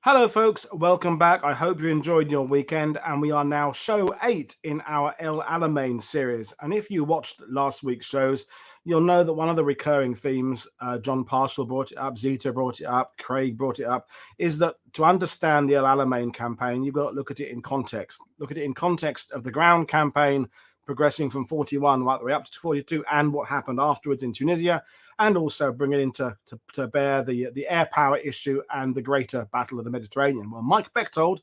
Hello, folks. Welcome back. I hope you enjoyed your weekend. And we are now show 8 in our El Alamein series. And if you watched last week's shows, you'll know that one of the recurring themes, John Parshall brought it up, Zita brought it up, Craig brought it up, is that to understand the El Alamein campaign, you've got to look at it in context. Look at it in context of the ground campaign progressing from 41 right the way up to 42 and what happened afterwards in Tunisia, and also bring it into to bear the air power issue and the greater battle of the Mediterranean. Well, Mike Bechtold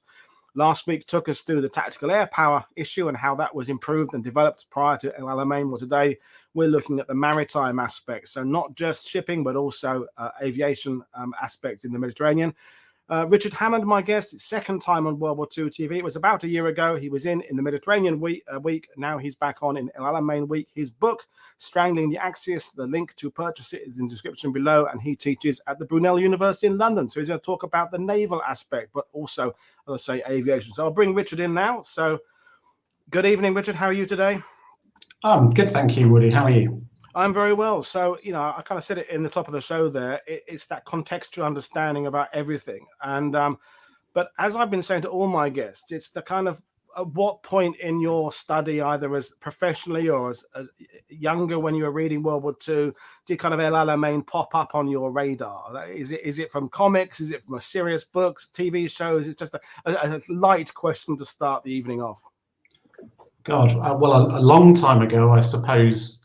last week took us through the tactical air power issue and how that was improved and developed prior to El Alamein. Well, today we're looking at the maritime aspects, so not just shipping, but also aviation aspects in the Mediterranean. Richard Hammond, my guest, second time on WW2 TV. It was about a year ago. He was in the Mediterranean week. Now he's back on in El Alamein week. His book, Strangling the Axis, the link to purchase it is in the description below, and he teaches at the Brunel University in London. So he's going to talk about the naval aspect, but also, as I say, aviation. So I'll bring Richard in now. So good evening, Richard. How are you today? Good, thank you, Woody. How are you? I'm very well. So, I kind of said it in the top of the show there. It's that contextual understanding about everything. And, but as I've been saying to all my guests, it's the kind of at what point in your study, either as professionally or as younger when you were reading World War II, did kind of El Alamein pop up on your radar? Is it from comics? Is it from a serious books, TV shows? It's just a light question to start the evening off. God, well, a long time ago, I suppose.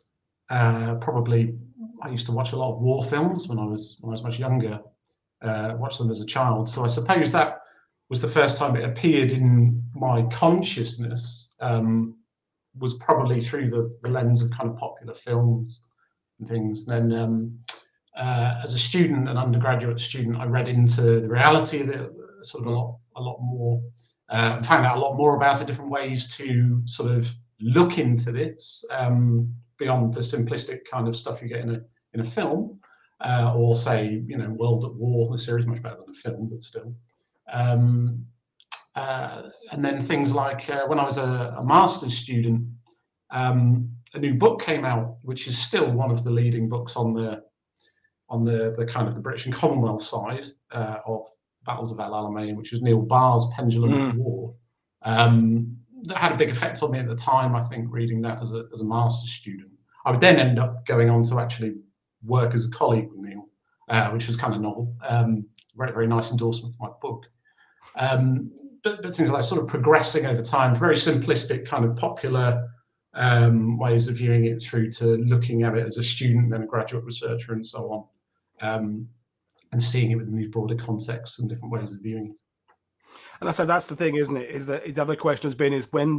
Probably, I used to watch a lot of war films when I was much younger. Watched them as a child, so I suppose that was the first time it appeared in my consciousness. Was probably through the lens of kind of popular films and things. And then, as a student, an undergraduate student, I read into the reality of it sort of a lot more. Found out a lot more about it, different ways to sort of look into this. Beyond the simplistic kind of stuff you get in a film, or say, World at War, the series, much better than a film, but still. And then things like when I was a master's student, a new book came out, which is still one of the leading books on the kind of the British and Commonwealth side of Battles of El Alamein, which was Neil Barr's Pendulum of War. That had a big effect on me at the time, I think, reading that as a master's student. I would then end up going on to actually work as a colleague with Neil, which was kind of novel. Very, very nice endorsement for my book. But things like sort of progressing over time, very simplistic kind of popular ways of viewing it through to looking at it as a student, then a graduate researcher and so on, and seeing it within these broader contexts and different ways of viewing it. And I said that's the thing, isn't it? Is that the other question has been is when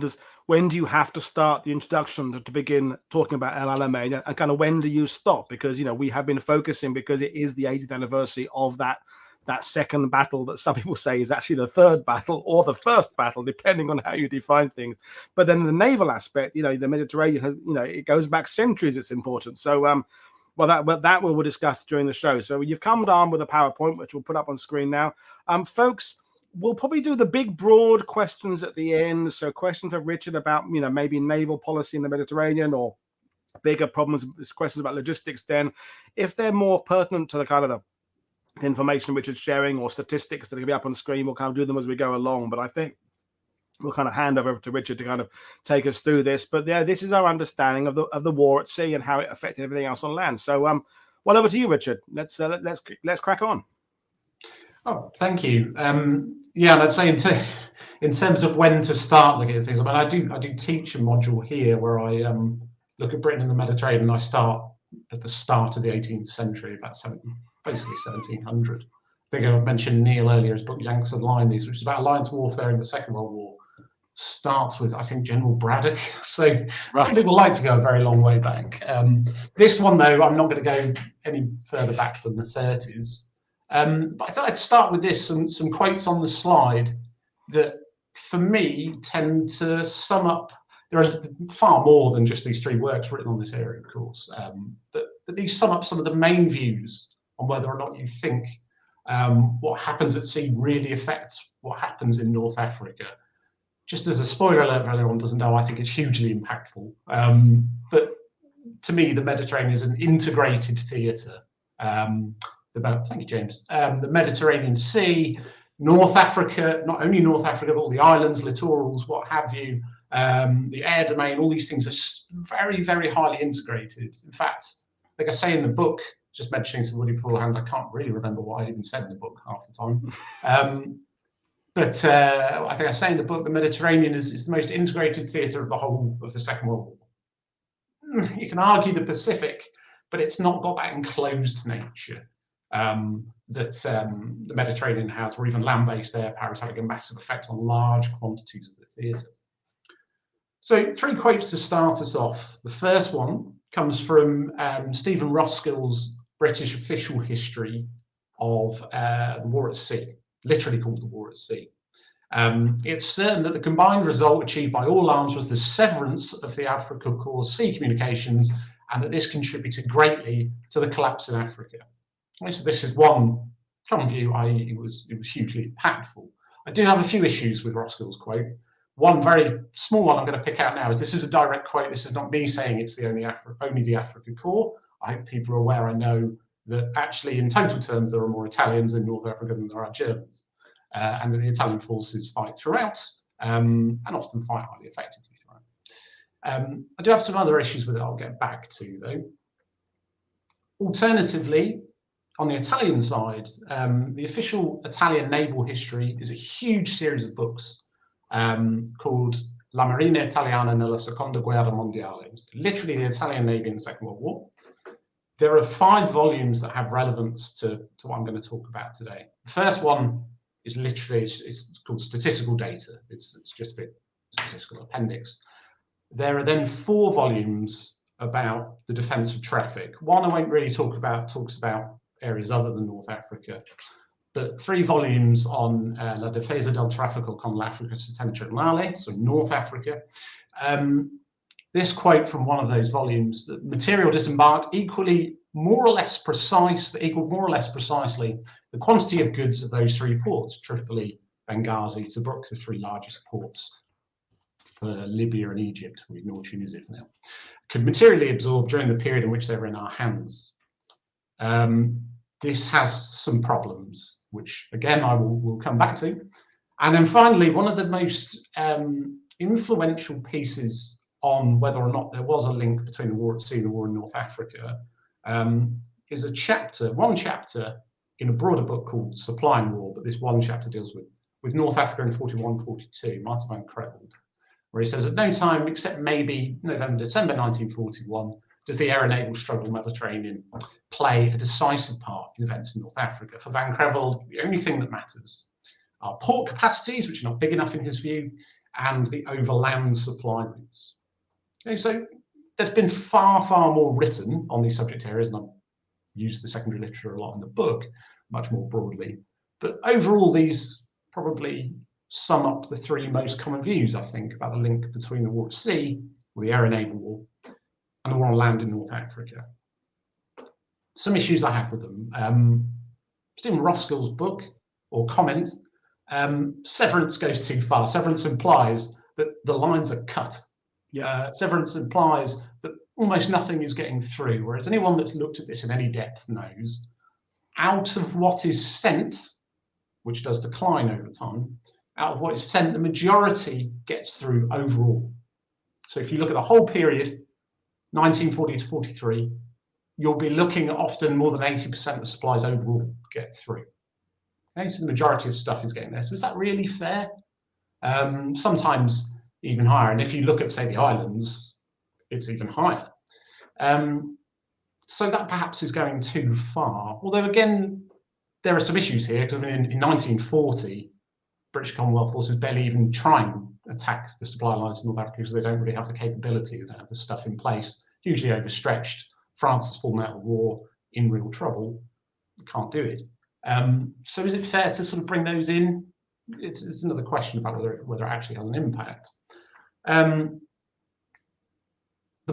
do you have to start the introduction to begin talking about El Alamein, and kind of when do you stop? Because we have been focusing, because it is the 80th anniversary of that second battle that some people say is actually the third battle or the first battle, depending on how you define things. But then the naval aspect, the Mediterranean has, it goes back centuries. It's important. So that we'll discuss during the show. So you've come down with a PowerPoint, which we'll put up on screen now, folks. We'll probably do the big, broad questions at the end. So questions for Richard about, maybe naval policy in the Mediterranean, or bigger problems, questions about logistics. Then, if they're more pertinent to the kind of the information Richard's sharing or statistics that are going to be up on the screen, we'll kind of do them as we go along. But I think we'll kind of hand over to Richard to kind of take us through this. But yeah, this is our understanding of the war at sea and how it affected everything else on land. So, well, over to you, Richard. Let's crack on. Oh, thank you. Yeah, and I'd say in terms of when to start looking at things, I mean, I do teach a module here where I look at Britain and the Mediterranean, and I start at the start of the 18th century, basically 1700. I think I mentioned Neil earlier, his book Yanks and Limeys, which is about alliance warfare in the Second World War, starts with, I think, General Braddock. So some people like to go a very long way back. This one, though, I'm not going to go any further back than the 30s. But I thought I'd start with this, some quotes on the slide that, for me, tend to sum up. There are far more than just these three works written on this area, of course, but these sum up some of the main views on whether or not you think what happens at sea really affects what happens in North Africa. Just as a spoiler alert for anyone who doesn't know, I think it's hugely impactful. But to me, the Mediterranean is an integrated theatre. Thank you, James. The Mediterranean Sea North Africa, not only North Africa, but all the islands, littorals, what have you, the air domain, all these things are very, very highly integrated. In fact, like I say in the book, just mentioning somebody beforehand, I can't really remember what I even said in the book half the time. But I think I say in the book, the Mediterranean is the most integrated theatre of the whole of the Second World War. You can argue the Pacific, but it's not got that enclosed nature that the Mediterranean has, or even land-based air power is having a massive effect on large quantities of the theatre. So 3 quotes to start us off. The first one comes from Stephen Roskill's British official history of the war at sea, literally called the war at sea. It's certain that the combined result achieved by all arms was the severance of the Africa Corps' sea communications, and that this contributed greatly to the collapse in Africa. So this is one common view, i.e. it was hugely impactful. I do have a few issues with Roskill's quote. One very small one I'm going to pick out now is this is a direct quote. This is not me saying it's the only the Africa Corps. I hope people are aware. I know that actually in total terms there are more Italians in North Africa than there are Germans, and that the Italian forces fight throughout and often fight highly effectively throughout. I do have some other issues with it I'll get back to though. Alternatively, on the Italian side, the official Italian naval history is a huge series of books called La Marina Italiana nella Seconda Guerra Mondiale. It's literally the Italian Navy in the Second World War. There are 5 volumes that have relevance to what I'm going to talk about today. The first one is literally, it's called Statistical Data. It's just a bit statistical appendix. There are then 4 volumes about the defence of traffic. One I won't really talk about, talks about areas other than North Africa, but 3 volumes on La difesa del traffico con l'Africa settentrionale, so North Africa. This quote from one of those volumes, that material disembarked equaled more or less precisely the quantity of goods of those 3 ports, Tripoli, Benghazi, Tobruk, the 3 largest ports for Libya and Egypt. We ignore Tunisia for now. Could materially absorb during the period in which they were in our hands. This has some problems, which again I will come back to. And then finally, one of the most influential pieces on whether or not there was a link between the war at sea and the war in North Africa is a chapter, one chapter in a broader book called Supply and War, but this one chapter deals with North Africa in 41-42, Maritime, where he says at no time except maybe November, December 1941 does the air and naval struggle in the Mediterranean play a decisive part in events in North Africa. For Van Creveld, the only thing that matters are port capacities, which are not big enough in his view, and the overland supply routes. Okay, so there's been far, far more written on these subject areas, and I've used the secondary literature a lot in the book, much more broadly. But overall, these probably sum up the 3 most common views, I think, about the link between the war at sea, or the air and naval war, and the war on land in North Africa. Some issues I have with them. Stephen Roskill's book, or comment, severance goes too far. Severance implies that the lines are cut. Yeah. Severance implies that almost nothing is getting through, whereas anyone that's looked at this in any depth knows out of what is sent, which does decline over time, out of what is sent, the majority gets through overall. So if you look at the whole period, 1940 to 43, you'll be looking at often more than 80% of supplies overall get through. Okay, so the majority of stuff is getting there. So is that really fair? Sometimes even higher. And if you look at, say, the islands, it's even higher. So that perhaps is going too far. Although, again, there are some issues here, because I mean, in 1940, British Commonwealth forces barely even try and attack the supply lines in North Africa because they don't really have the capability, they don't have the stuff in place, hugely overstretched. France has fallen out of the war, in real trouble, can't do it. So is it fair to sort of bring those in? It's another question about whether it actually has an impact. The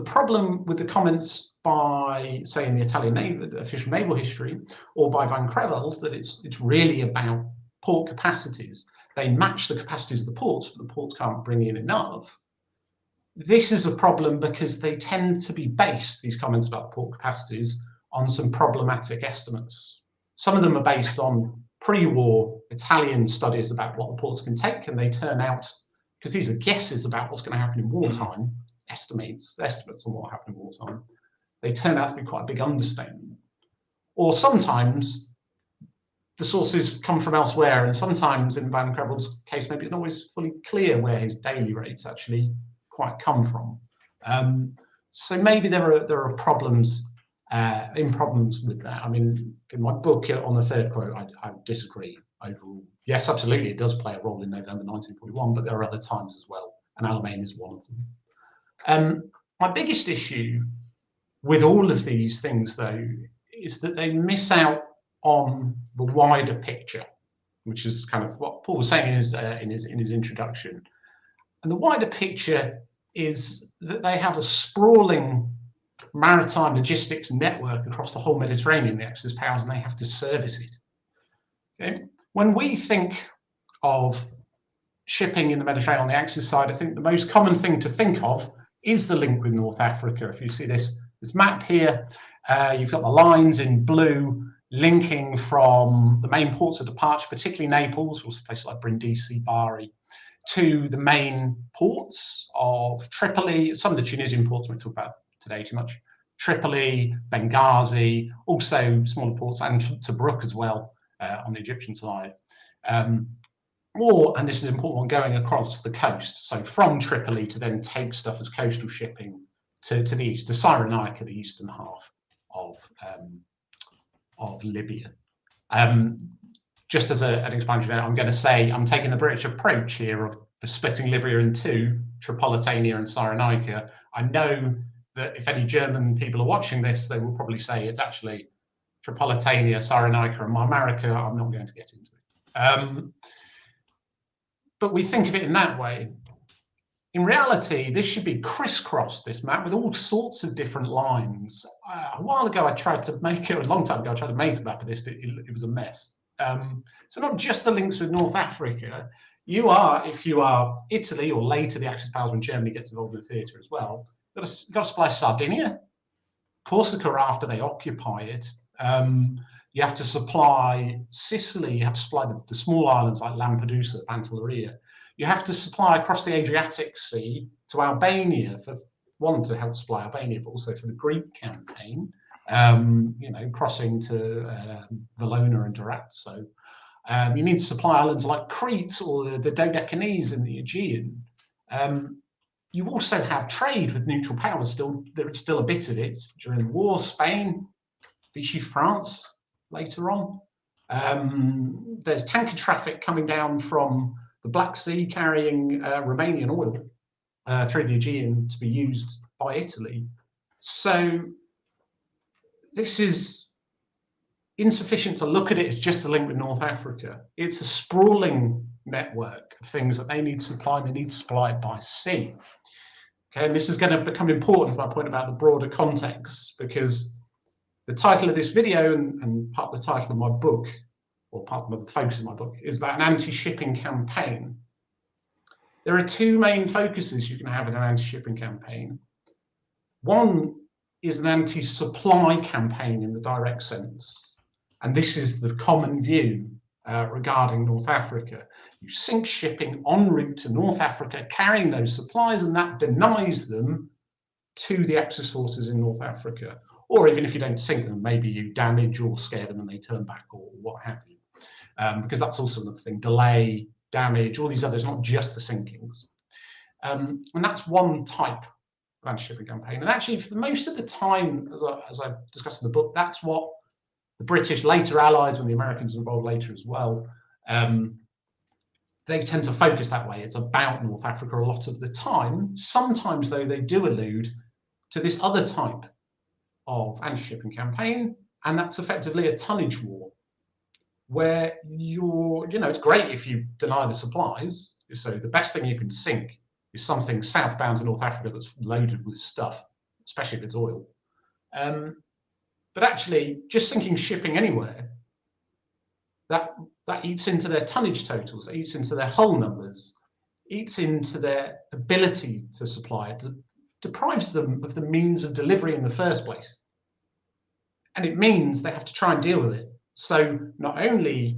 problem with the comments by, say, in the Italian official naval history, or by Van Creveld, that it's really about port capacities. They match the capacities of the ports, but the ports can't bring in enough. This is a problem because they tend to be based, these comments about port capacities, on some problematic estimates. Some of them are based on pre-war Italian studies about what the ports can take, and they turn out, because these are guesses about what's going to happen in wartime, estimates on what will happen in wartime, they turn out to be quite a big understatement. Or sometimes the sources come from elsewhere, and sometimes in Van Crevel's case, maybe it's not always fully clear where his daily rates actually quite come from. So maybe there are problems with that. I mean, in my book on the third quote, I disagree overall. Yes, absolutely, it does play a role in November 1941, but there are other times as well, and Alamein is one of them. My biggest issue with all of these things, though, is that they miss out on the wider picture, which is kind of what Paul was saying in his introduction. And the wider picture is that they have a sprawling maritime logistics network across the whole Mediterranean, the Axis powers, and they have to service it. Okay? When we think of shipping in the Mediterranean on the Axis side, I think the most common thing to think of is the link with North Africa. If you see this map here, you've got the lines in blue linking from the main ports of departure, particularly Naples, also places like Brindisi, Bari, to the main ports of Tripoli, some of the Tunisian ports we won't talk about today too much, Tripoli, Benghazi, also smaller ports, and Tobruk as well on the Egyptian side. Or, and this is an important one, going across the coast, so from Tripoli to then take stuff as coastal shipping to the east, to Cyrenaica, the eastern half of Libya. Just as an expansion, I'm going to say I'm taking the British approach here of splitting Libya in two, Tripolitania and Cyrenaica. I know that if any German people are watching this, they will probably say it's actually Tripolitania, Cyrenaica, and Marmarica. I'm not going to get into it. But we think of it in that way. In reality, this should be crisscrossed, this map, with all sorts of different lines. A while ago, I tried to make it, a long time ago, I tried to make a map of this, but it was a mess. So not just the links with North Africa. You are, if you are Italy, or later the Axis powers when Germany gets involved in the theatre as well, you've got to supply Sardinia, Corsica after they occupy it. You have to supply Sicily, you have to supply the small islands like Lampedusa, Pantelleria. You have to supply across the Adriatic Sea to Albania, for one, to help supply Albania, but also for the Greek campaign, crossing to Valona and Durazzo. You need to supply islands like Crete or the Dodecanese in the Aegean. You also have trade with neutral powers still. There's still a bit of it during the war. Spain, Vichy France later on. There's tanker traffic coming down from the Black Sea carrying Romanian oil through the Aegean to be used by Italy. So this is insufficient to look at it as just a link with North Africa. It's a sprawling network of things that they need to supply. They need to supply it by sea. Okay, and this is going to become important for my point about the broader context, because the title of this video and part of the title of my book, or part of the focus of my book, is about an anti-shipping campaign. There are two main focuses you can have in an anti-shipping campaign. One is an anti-supply campaign in the direct sense, and this is the common view regarding North Africa. You sink shipping en route to North Africa carrying those supplies, and that denies them to the Axis forces in North Africa. Or even if you don't sink them, maybe you damage or scare them and they turn back, or what have you. Because that's also another thing, delay, damage, all these others, not just the sinkings. And that's one type of anti-shipping campaign. And actually, for most of the time, as I discussed in the book, that's what the British later allies, when the Americans were involved later as well, they tend to focus that way. It's about North Africa a lot of the time. Sometimes, though, they do allude to this other type of anti-shipping campaign, and that's effectively a tonnage war, where it's great if you deny the supplies. So the best thing you can sink is something southbound to North Africa that's loaded with stuff, especially if it's oil. But actually, just sinking shipping anywhere, that eats into their tonnage totals, it eats into their hull numbers, eats into their ability to supply. It deprives them of the means of delivery in the first place. And it means they have to try and deal with it. So not only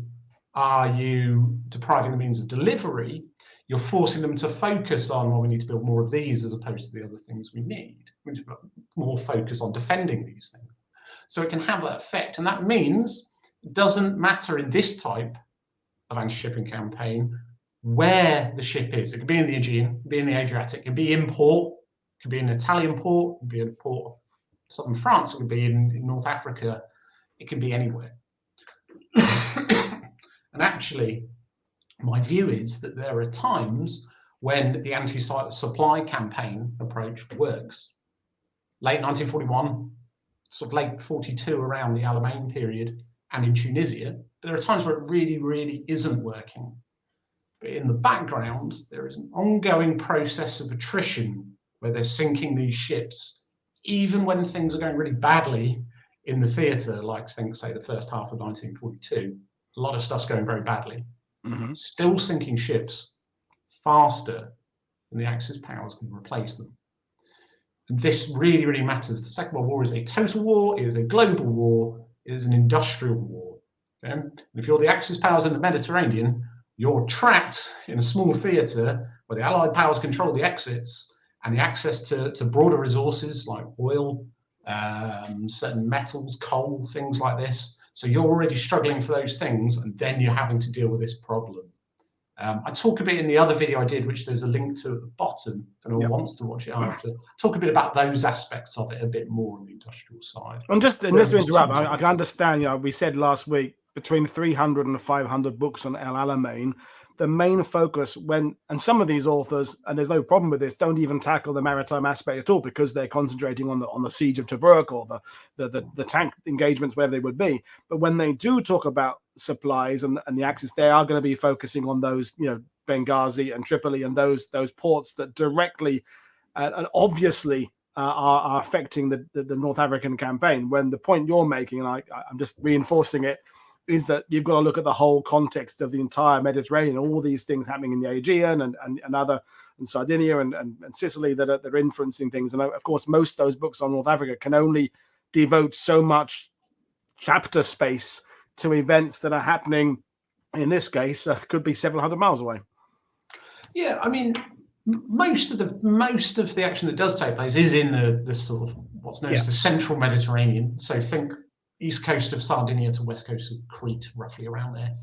Are you depriving the means of delivery? You're forcing them to focus on, well, we need to build more of these as opposed to the other things we need. We need to put more focus on defending these things. So it can have that effect. And that means it doesn't matter in this type of anti-shipping campaign where the ship is. It could be in the Aegean, it could be in the Adriatic, it could be in port, it could be in an Italian port, it could be in a port of southern France, it could be in North Africa, it can be anywhere. And actually, my view is that there are times when the anti-supply campaign approach works. Late 1941, sort of late 42, around the Alamein period, and in Tunisia, there are times where it really, really isn't working. But in the background, there is an ongoing process of attrition where they're sinking these ships, even when things are going really badly in the theatre, like say the first half of 1942. A lot of stuff's going very badly. Still sinking ships faster than the Axis powers can replace them. And this really, really matters. The Second World War is a total war, it is a global war, it is an industrial war. Okay? And if you're the Axis powers in the Mediterranean, you're trapped in a small theatre where the Allied powers control the exits and the access to broader resources like oil, certain metals, coal, things like this. So you're already struggling for those things, and then you're having to deal with this problem. I talk a bit in the other video I did, which there's a link to at the bottom, if anyone wants to watch it after. Talk a bit about those aspects of it a bit more on the industrial side. And just to interrupt, I can understand, we said last week, between 300 and 500 books on El Alamein, the main focus and some of these authors, and there's no problem with this, don't even tackle the maritime aspect at all because they're concentrating on the siege of Tobruk or the tank engagements, wherever they would be. But when they do talk about supplies and the Axis, they are going to be focusing on those, Benghazi and Tripoli and those ports that directly and obviously are affecting the North African campaign. When the point you're making, and I'm just reinforcing it, is that you've got to look at the whole context of the entire Mediterranean, all these things happening in the Aegean and other, and Sardinia and Sicily that are influencing things. And of course, most of those books on North Africa can only devote so much chapter space to events that are happening, in this case, could be several hundred miles away. Yeah, I mean, most of the action that does take place is in the sort of what's known as the central Mediterranean. So think east coast of Sardinia to west coast of Crete, roughly around there.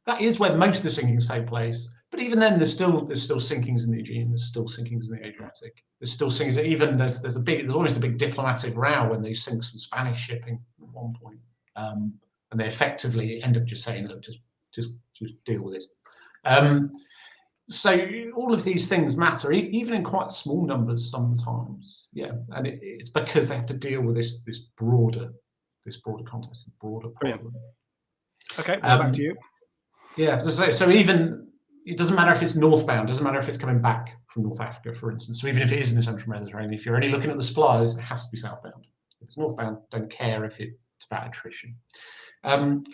That is where most of the sinkings take place. But even then, there's still sinkings in the Aegean. There's still sinkings in the Adriatic. There's still sinkings. Even there's almost a big diplomatic row when they sink some Spanish shipping at one point, and they effectively end up just saying, "Look, just deal with it." So all of these things matter, even in quite small numbers sometimes. Yeah, and it's because they have to deal with this broader context, this broader problem. Brilliant. Okay, back to you. Yeah, so even it doesn't matter if it's northbound, doesn't matter if it's coming back from North Africa, for instance. So even if it is in the central Mediterranean, if you're only looking at the supplies, it has to be southbound. If it's northbound, don't care if it's about attrition. And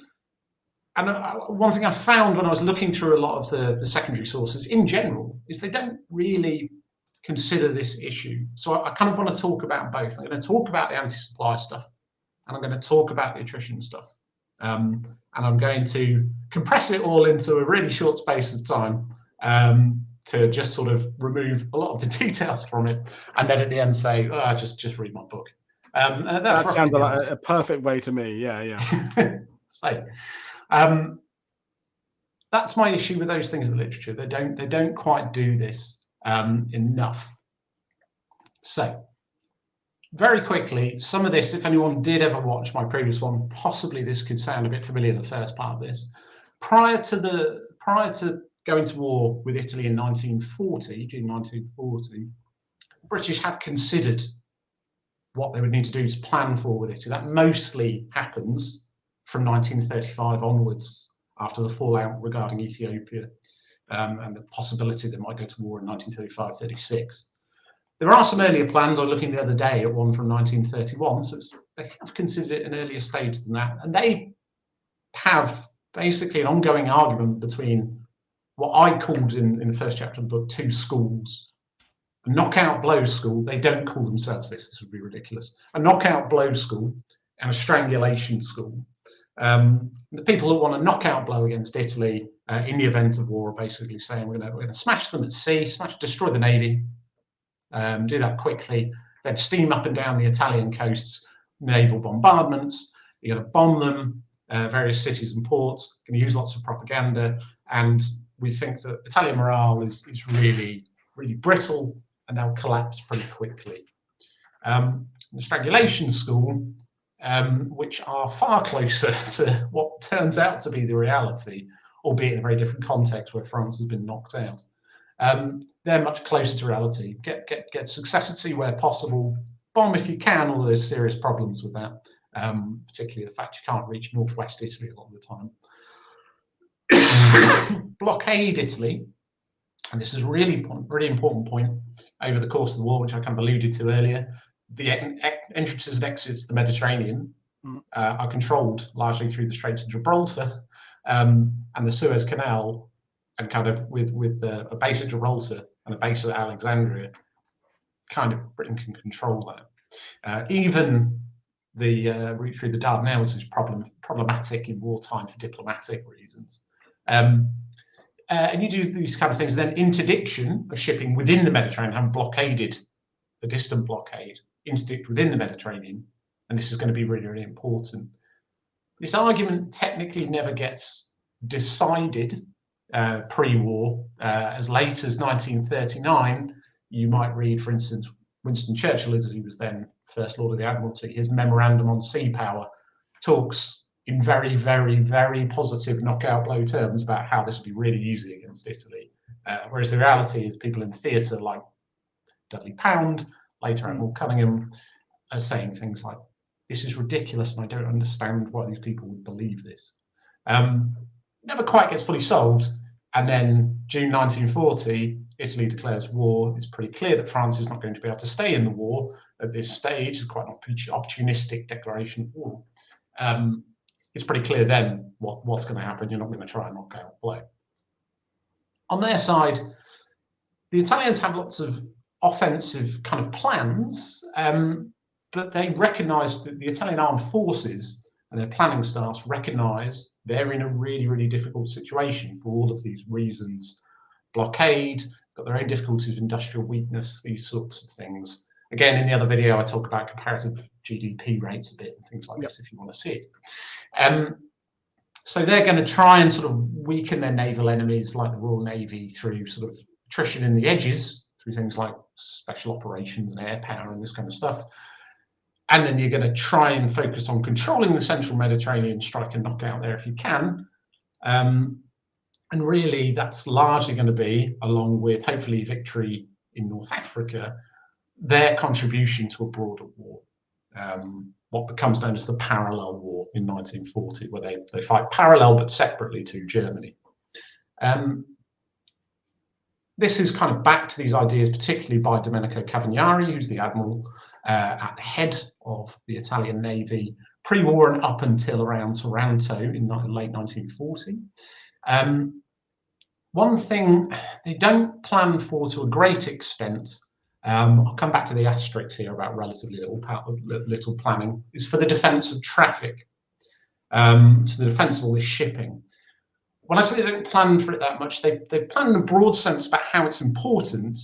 one thing I found when I was looking through a lot of the secondary sources in general is they don't really consider this issue. So I kind of want to talk about both. I'm going to talk about the anti-supply stuff, and I'm going to talk about the attrition stuff. And I'm going to compress it all into a really short space of time to just sort of remove a lot of the details from it, and then at the end say, just read my book. That sounds like a perfect way to me. Yeah. So that's my issue with those things in the literature. They don't quite do this enough. So very quickly, some of this, if anyone did ever watch my previous one, possibly this could sound a bit familiar, the first part of this. Prior to going to war with Italy in June 1940, British had considered what they would need to do to plan for with Italy. That mostly happens from 1935 onwards, after the fallout regarding Ethiopia and the possibility they might go to war in 1935-36. There are some earlier plans. I was looking the other day at one from 1931, so they have considered it an earlier stage than that. And they have basically an ongoing argument between what I called in the first chapter of the book two schools. A knockout blow school, they don't call themselves this would be ridiculous. A knockout blow school and a strangulation school. The people that want a knockout blow against Italy in the event of war are basically saying we're going to smash them at sea, destroy the navy, do that quickly, then steam up and down the Italian coasts, naval bombardments. You're going to bomb them, various cities and ports. Going to use lots of propaganda, and we think that Italian morale is really brittle, and they'll collapse pretty quickly. The strangulation school, which are far closer to what turns out to be the reality, albeit in a very different context where France has been knocked out. They're much closer to reality. Get successity where possible, bomb if you can, although there's serious problems with that, particularly the fact you can't reach northwest Italy a lot of the time. Blockade Italy, and this is a really important point over the course of the war, which I kind of alluded to earlier. The entrances and exits to the Mediterranean are controlled largely through the Straits of Gibraltar and the Suez Canal, and kind of with a base at Gibraltar and a base at Alexandria, kind of Britain can control that. Even the route through the Dardanelles is problematic in wartime for diplomatic reasons. And you do these kind of things, then interdiction of shipping within the Mediterranean, having blockaded the distant blockade, interdict within the Mediterranean, and this is going to be really important. This argument technically never gets decided pre-war. As late as 1939, you might read, for instance, Winston Churchill, as he was then First Lord of the Admiralty, his memorandum on sea power talks in very, very, very positive knockout blow terms about how this would be really easy against Italy. Whereas the reality is people in theatre like Dudley Pound, later Admiral Cunningham, are saying things like, this is ridiculous and I don't understand why these people would believe this. Never quite gets fully solved. And then June 1940, Italy declares war. It's pretty clear that France is not going to be able to stay in the war at this stage. It's quite an opportunistic declaration of war. It's pretty clear then what's going to happen. You're not going to try and knock out blow. On their side, the Italians have lots of offensive kind of plans, but they recognise that the Italian armed forces and their planning staffs recognise they're in a really, really difficult situation for all of these reasons. Blockade, got their own difficulties of industrial weakness, these sorts of things. Again, in the other video, I talk about comparative GDP rates a bit and things like this if you want to see it. So they're going to try and sort of weaken their naval enemies like the Royal Navy through sort of attrition in the edges, through things like special operations and air power and this kind of stuff. And then you're going to try and focus on controlling the central Mediterranean, strike and knock out there if you can. And really, that's largely going to be, along with hopefully victory in North Africa, their contribution to a broader war, what becomes known as the Parallel War in 1940, where they fight parallel but separately to Germany. This is kind of back to these ideas, particularly by Domenico Cavagnari, who's the admiral at the head of the Italian Navy pre-war and up until around Taranto in late 1940. One thing they don't plan for to a great extent, I'll come back to the asterisks here about relatively little planning, is for the defence of traffic, so the defence of all this shipping. When I say they don't plan for it that much, they plan in a broad sense about how it's important.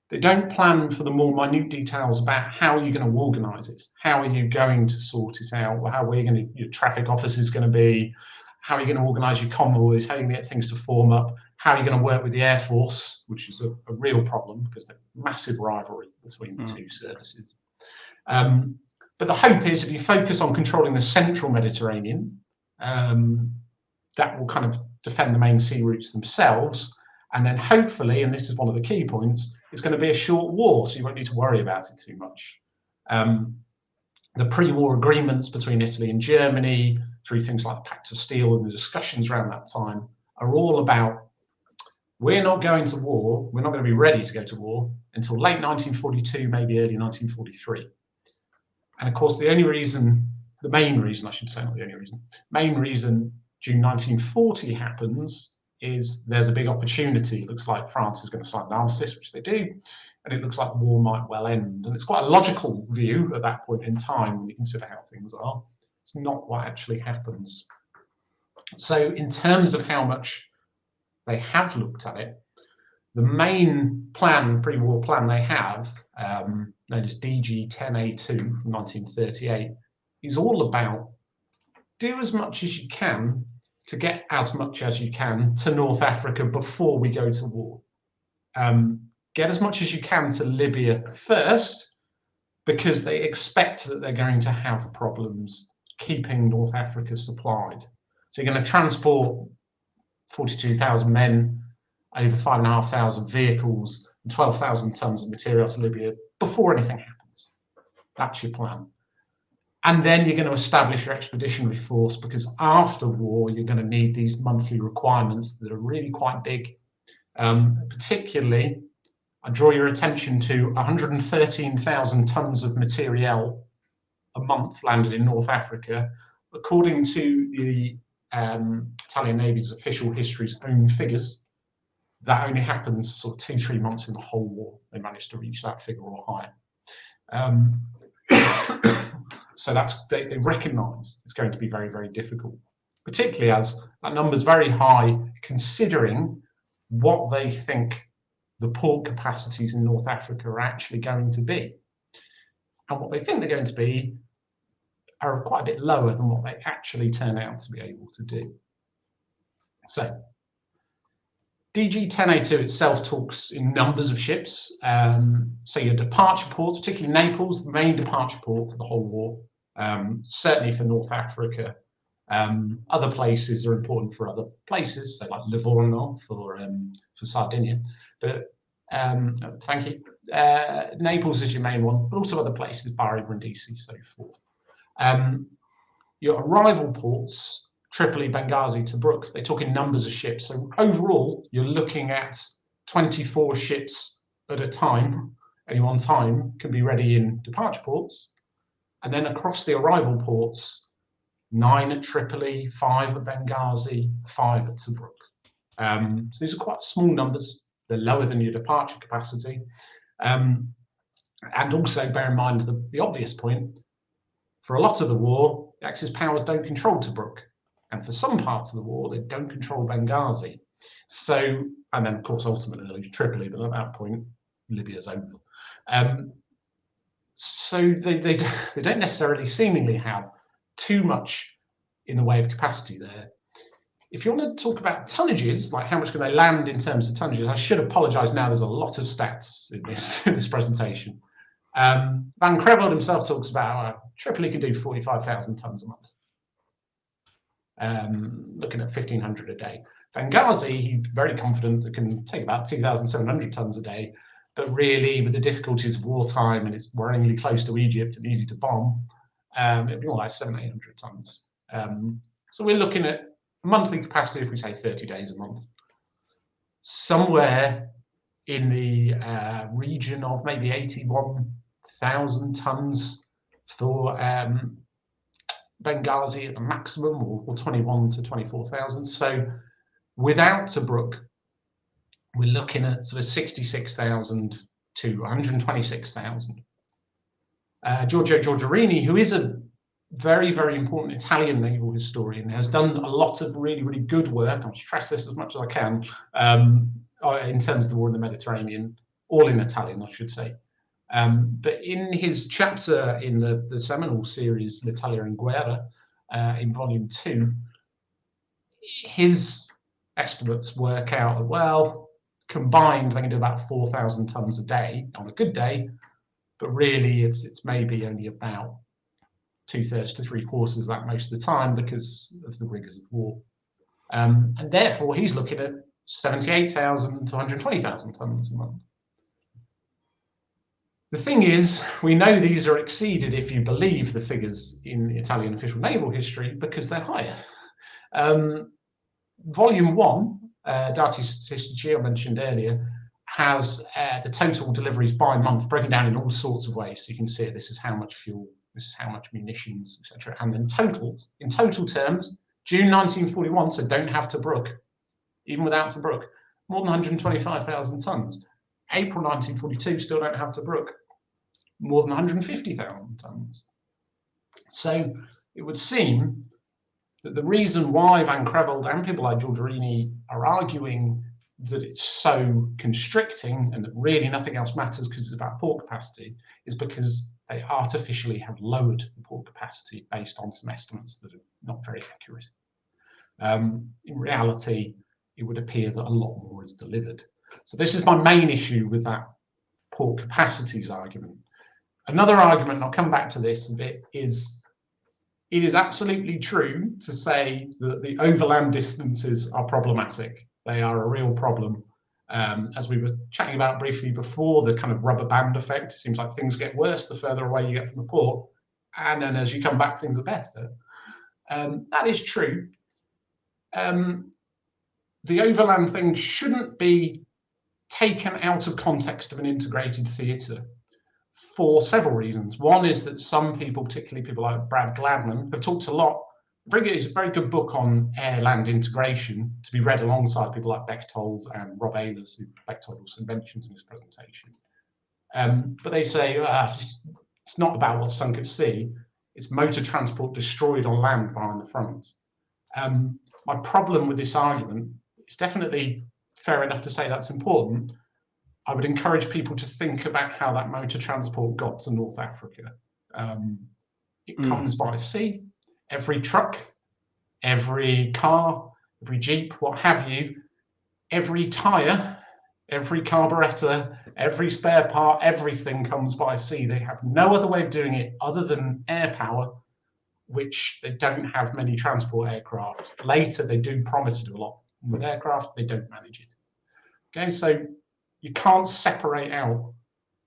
They don't plan for the more minute details about how you're going to organise it. How are you going to sort it out? How are your traffic officers going to be? How are you going to organise your convoys? How are you going to get things to form up? How are you going to work with the Air Force, which is a real problem because there's massive rivalry between the two services. But the hope is if you focus on controlling the central Mediterranean, that will kind of defend the main sea routes themselves. And then hopefully, and this is one of the key points, it's going to be a short war, so you won't need to worry about it too much. The pre-war agreements between Italy and Germany, through things like the Pact of Steel and the discussions around that time, are all about, we're not going to war, we're not going to be ready to go to war until late 1942, maybe early 1943. And of course, the main reason June 1940 happens is there's a big opportunity. It looks like France is going to sign an armistice, which they do, and it looks like the war might well end. And it's quite a logical view at that point in time when you consider how things are. It's not what actually happens. So in terms of how much they have looked at it, the main plan, pre-war plan they have, known as DG10A2 from 1938, is all about do as much as you can to get as much as you can to North Africa before we go to war. Get as much as you can to Libya first, because they expect that they're going to have problems keeping North Africa supplied. So you're going to transport 42,000 men, over 5,500 vehicles, and 12,000 tons of material to Libya before anything happens. That's your plan. And then you're going to establish your expeditionary force, because after war, you're going to need these monthly requirements that are really quite big. Particularly, I draw your attention to 113,000 tons of materiel a month landed in North Africa. According to the Italian Navy's official history's own figures, that only happens sort of 2-3 months in the whole war. They managed to reach that figure or higher. So they recognise it's going to be very, very difficult, particularly as that number is very high, considering what they think the port capacities in North Africa are actually going to be. And what they think they're going to be are quite a bit lower than what they actually turn out to be able to do. So DG10A2 itself talks in numbers of ships. So your departure ports, particularly Naples, the main departure port for the whole war, certainly for North Africa. Other places are important for other places, so like Livorno for Sardinia. But thank you. Naples is your main one, but also other places, Bari, Brindisi, so forth. Your arrival ports, Tripoli, Benghazi, Tobruk, they talk in numbers of ships. So overall, you're looking at 24 ships at a time. Any one time can be ready in departure ports. And then across the arrival ports, 9 at Tripoli, 5 at Benghazi, 5 at Tobruk. So these are quite small numbers. They're lower than your departure capacity. And also bear in mind the obvious point, for a lot of the war, the Axis powers don't control Tobruk. And for some parts of the war, they don't control Benghazi. So, and then of course, ultimately they lose Tripoli, but at that point, Libya's over. So they don't necessarily seemingly have too much in the way of capacity there. If you want to talk about tonnages, like how much can they land in terms of tonnages, I should apologise now, there's a lot of stats in this presentation. Van Creveld himself talks about Tripoli can do 45,000 tons a month. Looking at 1,500 a day. Benghazi, he's very confident that can take about 2,700 tons a day, but really with the difficulties of wartime and it's worryingly close to Egypt and easy to bomb, it'd be more like 700-800 tons. So we're looking at monthly capacity, if we say 30 days a month, somewhere in the region of maybe 81,000 tons for Benghazi at the maximum, or 21 to 24,000. So without Tobruk, we're looking at sort of 66,000 to 126,000. Giorgio Giorgerini, who is a very, very important Italian naval historian, has done a lot of really, really good work. I'll stress this as much as I can in terms of the war in the Mediterranean, all in Italian, I should say. But in his chapter in the seminal series L'Italia in Guerra, in volume 2, his estimates work out, well, combined they can do about 4,000 tons a day on a good day, but really it's maybe only about 2/3 to 3/4 of that most of the time because of the rigours of war. And therefore he's looking at 78,000 to 120,000 tons a month. The thing is, we know these are exceeded if you believe the figures in Italian official naval history because they're higher. Volume 1, Dati Statistici, I mentioned earlier, has the total deliveries by month broken down in all sorts of ways. So you can see it, this is how much fuel, this is how much munitions, etc. And then totals, in total terms, June 1941, so don't have Tobruk, even without Tobruk, more than 125,000 tons. April 1942, still don't have Tobruk, more than 150,000 tons. So it would seem that the reason why Van Creveld and people like Giorgerini are arguing that it's so constricting and that really nothing else matters because it's about port capacity is because they artificially have lowered the port capacity based on some estimates that are not very accurate. In reality, it would appear that a lot more is delivered. So this is my main issue with that port capacities argument. Another argument, and I'll come back to this a bit, is it is absolutely true to say that the overland distances are problematic. They are a real problem. As we were chatting about briefly before, the kind of rubber band effect, it seems like things get worse the further away you get from the port. And then as you come back, things are better. That is true. The overland thing shouldn't be taken out of context of an integrated theatre for several reasons. One is that some people, particularly people like Brad Gladman, have talked a lot. It's a very good book on air-land integration to be read alongside people like Bechtold and Rob Ehlers, who Bechtold also mentions in his presentation. But they say it's not about what's sunk at sea, it's motor transport destroyed on land behind the front. My problem with this argument, it's definitely fair enough to say that's important. I would encourage people to think about how that motor transport got to North Africa. It comes by sea. Every truck, every car, every Jeep, what have you, every tyre, every carburettor, every spare part, everything comes by sea. They have no other way of doing it other than air power, which they don't have many transport aircraft. Later, they do promise to do a lot with aircraft, they don't manage it. Okay, so you can't separate out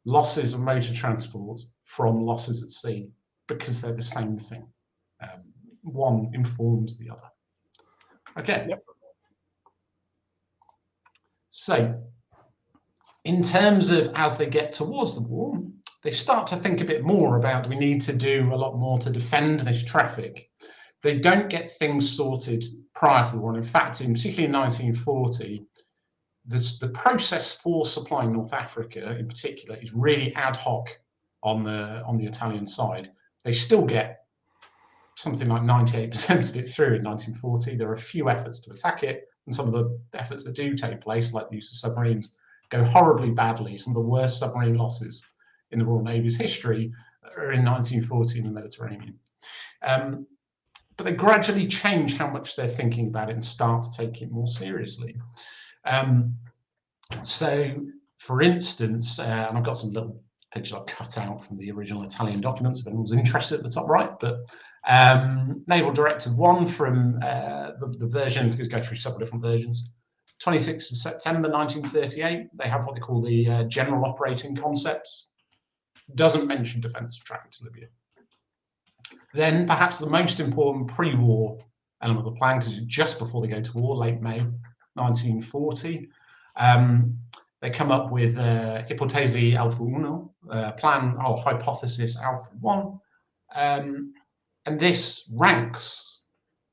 losses of motor transport from losses at sea because they're the same thing. One informs the other. Okay. Yep. So, in terms of as they get towards the war, they start to think a bit more about, do we need to do a lot more to defend this traffic? They don't get things sorted prior to the war. And in fact, particularly in 1940, the process for supplying North Africa in particular is really ad hoc on the Italian side. They still get something like 98% of it through in 1940. There are a few efforts to attack it, and some of the efforts that do take place, like the use of submarines, go horribly badly. Some of the worst submarine losses in the Royal Navy's history are in 1940 in the Mediterranean. But they gradually change how much they're thinking about it and start to take it more seriously. So, for instance, and I've got some little pictures I've cut out from the original Italian documents if anyone's interested at the top right, but Naval Directive 1 from the version, because go through several different versions. 26th of September 1938, they have what they call the General Operating Concepts. Doesn't mention defence of traffic to Libya. Then perhaps the most important pre-war element of the plan, because it's just before they go to war, late May 1940, they come up with Ipotesi Alpha 1, plan or hypothesis Alpha 1, and this ranks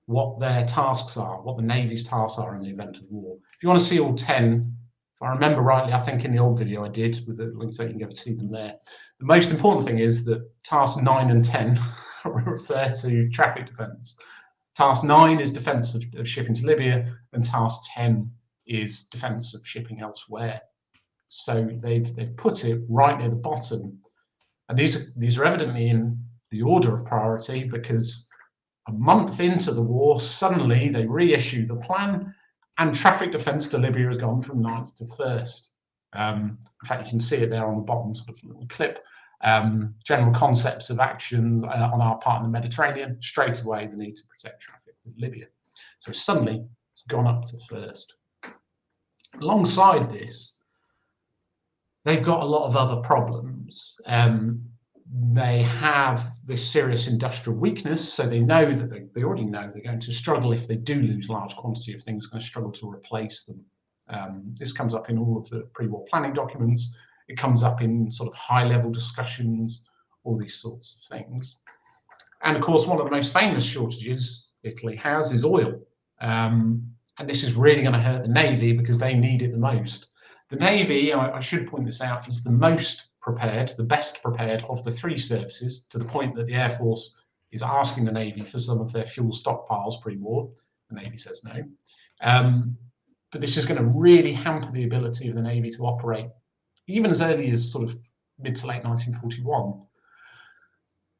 what their tasks are, what the Navy's tasks are in the event of war. If you want to see all 10, if I remember rightly, I think in the old video I did with the links, so you can go to see them there. The most important thing is that tasks 9 and 10 refer to traffic defence. Task 9 is defence of shipping to Libya, and task 10 is defence of shipping elsewhere. So they've put it right near the bottom, and these are evidently in the order of priority because a month into the war, suddenly they reissue the plan, and traffic defence to Libya has gone from 9th to 1st. In fact, you can see it there on the bottom sort of little clip. General concepts of action on our part in the Mediterranean, straight away the need to protect traffic with Libya. So suddenly it's gone up to 1st. Alongside this, they've got a lot of other problems. They have this serious industrial weakness, so they know that they already know they're going to struggle if they do lose large quantity of things, going to struggle to replace them. This comes up in all of the pre-war planning documents. It comes up in sort of high-level discussions, all these sorts of things. And of course, one of the most famous shortages Italy has is oil. And this is really going to hurt the Navy because they need it the most. The Navy, I should point this out, is the most prepared, the best prepared of the three services, to the point that the Air Force is asking the Navy for some of their fuel stockpiles pre-war. The Navy says no. But this is going to really hamper the ability of the Navy to operate even as early as sort of mid to late 1941.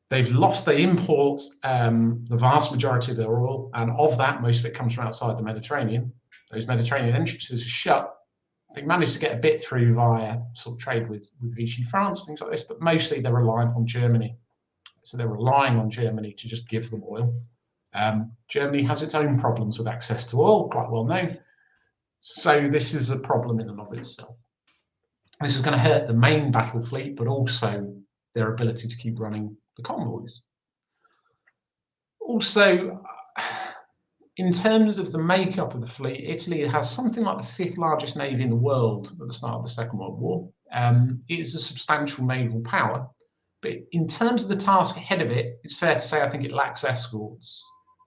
They've lost their imports, the vast majority of their oil, and of that, most of it comes from outside the Mediterranean. Those Mediterranean entrances are shut. They managed to get a bit through via sort of trade with Vichy France, things like this, but mostly they're reliant on Germany. So they're relying on Germany to just give them oil. Germany has its own problems with access to oil, quite well known. So this is a problem in and of itself. This is going to hurt the main battle fleet, but also their ability to keep running the convoys. Also, in terms of the makeup of the fleet, Italy has something like the 5th largest navy in the world at the start of the Second World War. It is a substantial naval power, but in terms of the task ahead of it, it's fair to say I think it lacks escorts.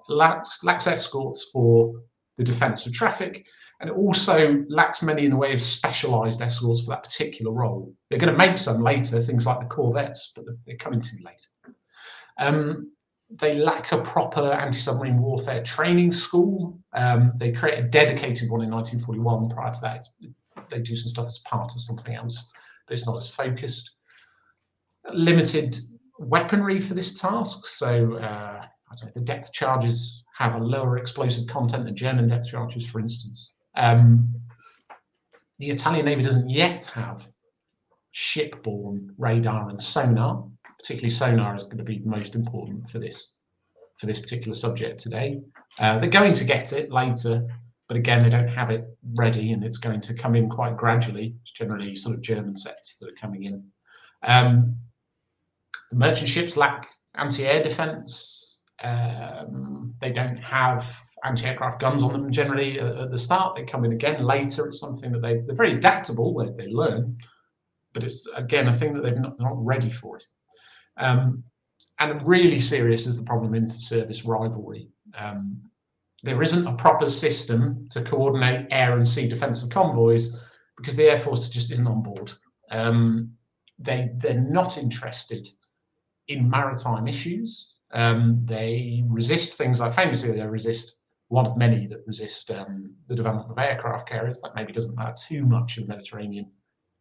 It lacks escorts for the defence of traffic, and it also lacks many in the way of specialised escorts for that particular role. They're going to make some later, things like the corvettes, but they're coming too late. They lack a proper anti-submarine warfare training school. They create a dedicated one in 1941. Prior to that, they do some stuff as part of something else, but it's not as focused. Limited weaponry for this task. So I don't know, the depth charges have a lower explosive content than German depth charges, for instance. The Italian Navy doesn't yet have shipborne radar and sonar. Particularly sonar is going to be the most important for this particular subject today. They're going to get it later, but again, they don't have it ready, and it's going to come in quite gradually. It's generally sort of German sets that are coming in. The merchant ships lack anti-air defense. They don't have anti-aircraft guns on them generally at the start. They come in again later. It's something that they're very adaptable, they learn, but it's again a thing that they're not ready for it. And really serious is the problem of inter-service rivalry. There isn't a proper system to coordinate air and sea defensive convoys because the Air Force just isn't on board. They're not interested in maritime issues. They resist things like, famously, they resist, one of many that resist the development of aircraft carriers. That maybe doesn't matter too much in the Mediterranean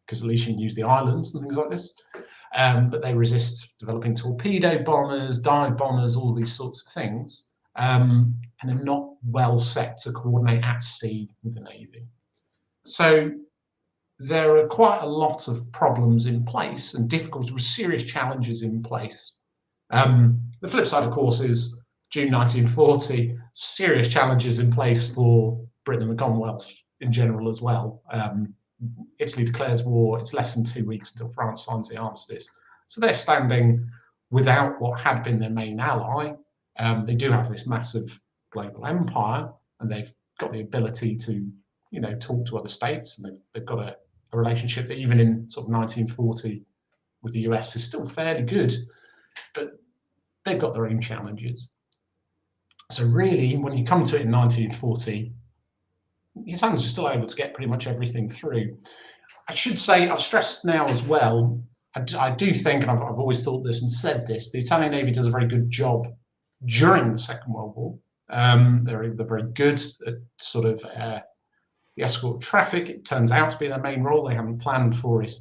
because at least you can use the islands and things like this. But they resist developing torpedo bombers, dive bombers, all these sorts of things. And they're not well set to coordinate at sea with the Navy. So there are quite a lot of problems in place and difficult, serious challenges in place. The flip side, of course, is June 1940, serious challenges in place for Britain and the Commonwealth in general as well. Italy declares war. It's less than 2 weeks until France signs the armistice. So they're standing without what had been their main ally. They do have this massive global empire, and they've got the ability to, talk to other states, and they've got a relationship that even in sort of 1940 with the US is still fairly good, but they've got their own challenges. So really, when you come to it in 1940, the Italians are still able to get pretty much everything through. I should say, I've stressed now as well, I do think, and I've always thought this and said this, the Italian Navy does a very good job during the Second World War. They're very good at sort of the escort traffic. It turns out to be their main role. They haven't planned for it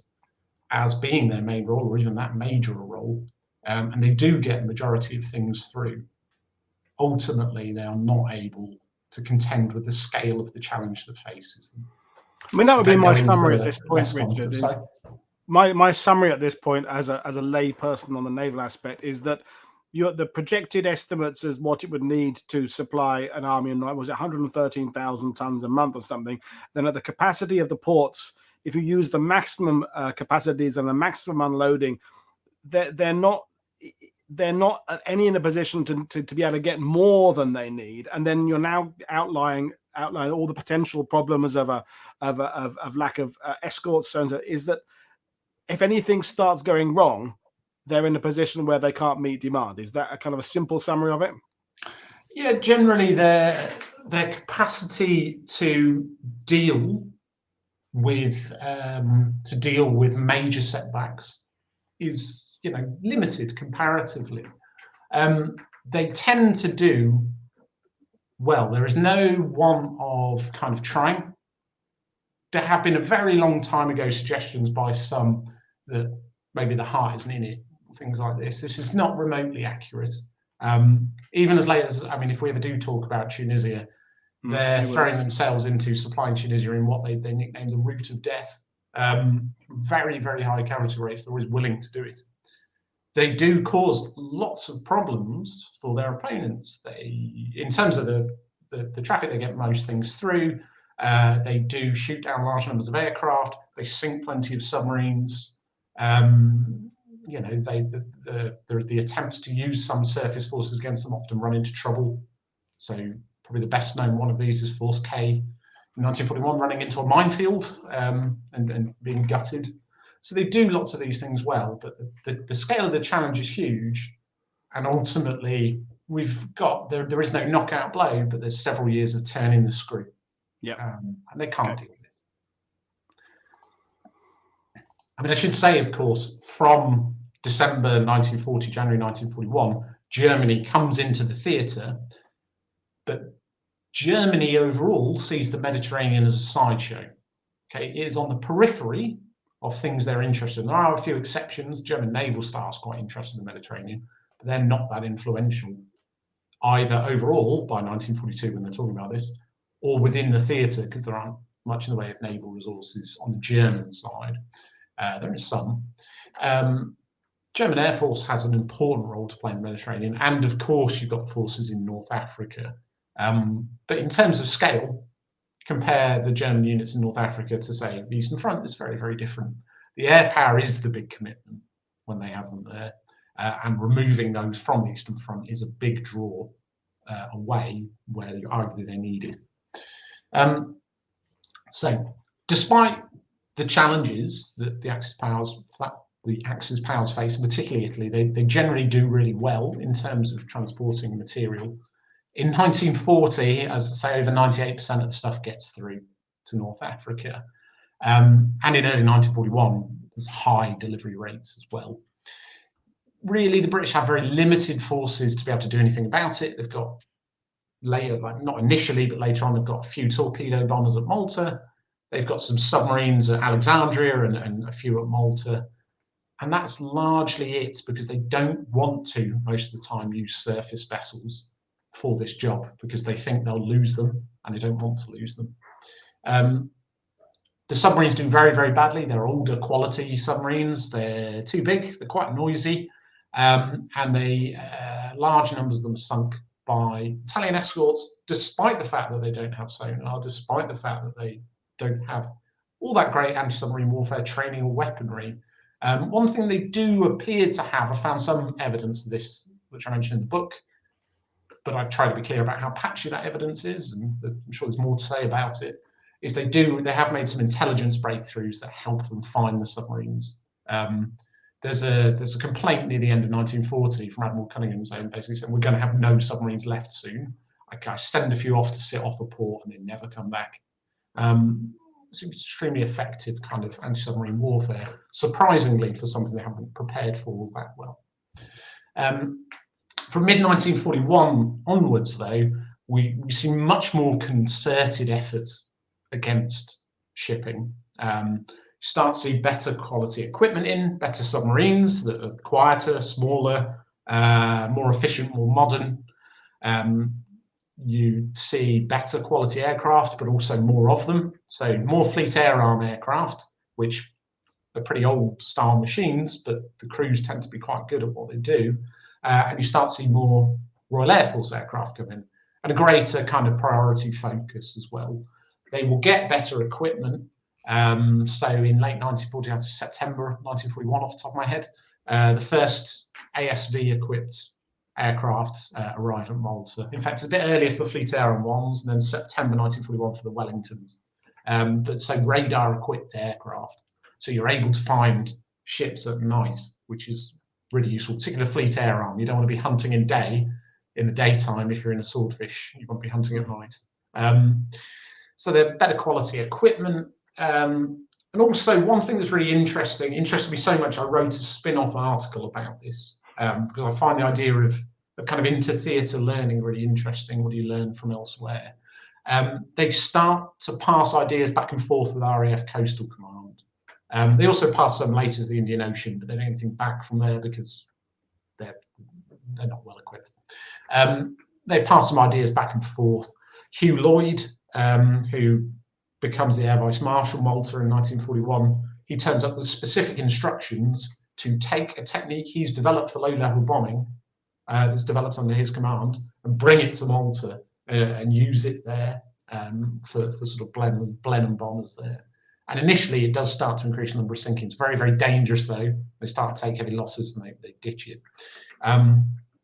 as being their main role or even that major a role. And they do get the majority of things through. Ultimately, they are not able to contend with the scale of the challenge that faces them. I mean, that would be my summary at this point, Richard. My summary at this point as a lay person on the naval aspect is that the projected estimates as what it would need to supply an army, and was it 113,000 tons a month or something? Then at the capacity of the ports, if you use the maximum capacities and the maximum unloading, they're not any in a position to be able to get more than they need. And then you're now outlining all the potential problems of lack of escorts. So is that if anything starts going wrong, they're in a position where they can't meet demand. Is that a kind of a simple summary of it? Yeah, generally their capacity to deal with major setbacks is limited comparatively. they tend to do well. There is no want of kind of trying. There have been a very long time ago suggestions by some that maybe the heart isn't in it, things like this. This is not remotely accurate. Even as late as, I mean, if we ever do talk about Tunisia, they're throwing themselves into supplying Tunisia in what they nickname the route of death. Very, very high casualty rates. They're always willing to do it. They do cause lots of problems for their opponents. In terms of the traffic, they get most things through. They do shoot down large numbers of aircraft. They sink plenty of submarines. You know, the attempts to use some surface forces against them often run into trouble. So probably the best known one of these is Force K in 1941, running into a minefield and being gutted. So they do lots of these things well, but the scale of the challenge is huge. And ultimately, we've got, there is no knockout blow, but there's several years of turning the screw. Yeah. And they can't deal with it. I mean, I should say, of course, from December 1940, January 1941, Germany comes into the theatre, but Germany overall sees the Mediterranean as a sideshow. Okay, it is on the periphery of things they're interested in. There are a few exceptions. German naval staff's quite interested in the Mediterranean, but they're not that influential either overall by 1942 when they're talking about this, or within the theatre, because there aren't much in the way of naval resources on the German side. There is some. German Air Force has an important role to play in the Mediterranean, and of course you've got the forces in North Africa. But in terms of scale, compare the German units in North Africa to, say, the Eastern Front, it's very, very different. The air power is the big commitment when they have them there, and removing those from the Eastern Front is a big draw away where arguably they need it. So despite the challenges that the Axis powers face, particularly Italy, they generally do really well in terms of transporting material. In 1940, as I say, over 98% of the stuff gets through to North Africa. And in early 1941, there's high delivery rates as well. Really, the British have very limited forces to be able to do anything about it. They've got later, like not initially, but later on, they've got a few torpedo bombers at Malta. They've got some submarines at Alexandria and a few at Malta. And that's largely it, because they don't want to, most of the time, use surface vessels for this job, because they think they'll lose them and they don't want to lose them. The submarines do very, very badly. They're older quality submarines. They're too big. They're quite noisy. And large numbers of them are sunk by Italian escorts, despite the fact that they don't have sonar, despite the fact that they don't have all that great anti-submarine warfare training or weaponry. One thing they do appear to have, I found some evidence of this, which I mentioned in the book, but I try to be clear about how patchy that evidence is, and I'm sure there's more to say about it, is they have made some intelligence breakthroughs that help them find the submarines. There's a complaint near the end of 1940 from Admiral Cunningham basically saying, we're going to have no submarines left soon. I send a few off to sit off a port and they never come back. It's extremely effective kind of anti-submarine warfare, surprisingly for something they haven't prepared for all that well. From mid-1941 onwards, though, we see much more concerted efforts against shipping. Start to see better quality equipment in, better submarines that are quieter, smaller, more efficient, more modern. You see better quality aircraft, but also more of them. So more Fleet Air Arm aircraft, which are pretty old style machines, but the crews tend to be quite good at what they do. And you start to see more Royal Air Force aircraft come in, and a greater kind of priority focus as well. They will get better equipment. So in late 1940, to September 1941, off the top of my head, the first ASV equipped aircraft arrive at Malta. In fact, it's a bit earlier for the Fleet Air Arm ones, and then September 1941 for the Wellingtons. But so radar equipped aircraft. So you're able to find ships at night, which is really useful, particularly Fleet Air Arm. You don't want to be hunting in the daytime if you're in a swordfish. You want to be hunting at night. So they're better quality equipment. And also one thing that's really interested me so much, I wrote a spin-off article about this, because I find the idea of kind of inter-theatre learning really interesting. What do you learn from elsewhere? They start to pass ideas back and forth with RAF Coastal Command. They also pass some later to the Indian Ocean, but they don't get anything back from there because they're not well equipped. They pass some ideas back and forth. Hugh Lloyd, who becomes the Air Vice Marshal Malta in 1941, he turns up with specific instructions to take a technique he's developed for low-level bombing, that's developed under his command, and bring it to Malta and use it there for sort of Blenheim bombers there. And initially, it does start to increase the number of sinkings. Very, very dangerous, though. They start to take heavy losses and they ditch it.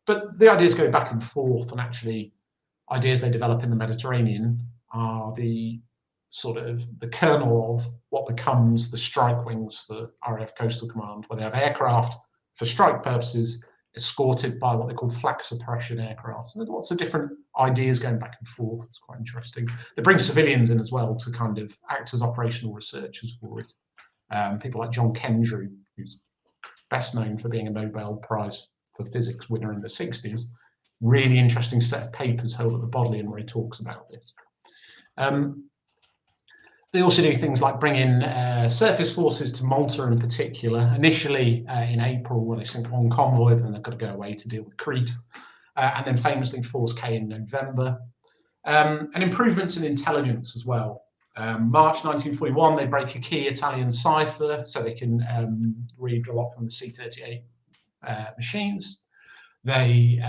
But the ideas go back and forth, and actually, ideas they develop in the Mediterranean are the sort of the kernel of what becomes the strike wings for RAF Coastal Command, where they have aircraft for strike purposes, escorted by what they call flak suppression aircraft. So there's lots of different ideas going back and forth. It's quite interesting. They bring civilians in as well to kind of act as operational researchers for it. People like John Kendrew, who's best known for being a Nobel Prize for Physics winner in the 60s. Really interesting set of papers held at the Bodleian where he talks about this. They also do things like bring in surface forces to Malta in particular, initially in April when they sink one convoy, but then they've got to go away to deal with Crete, and then famously Force K in November. And improvements in intelligence as well. March 1941, they break a key Italian cipher so they can read a lot from the C-38 machines. They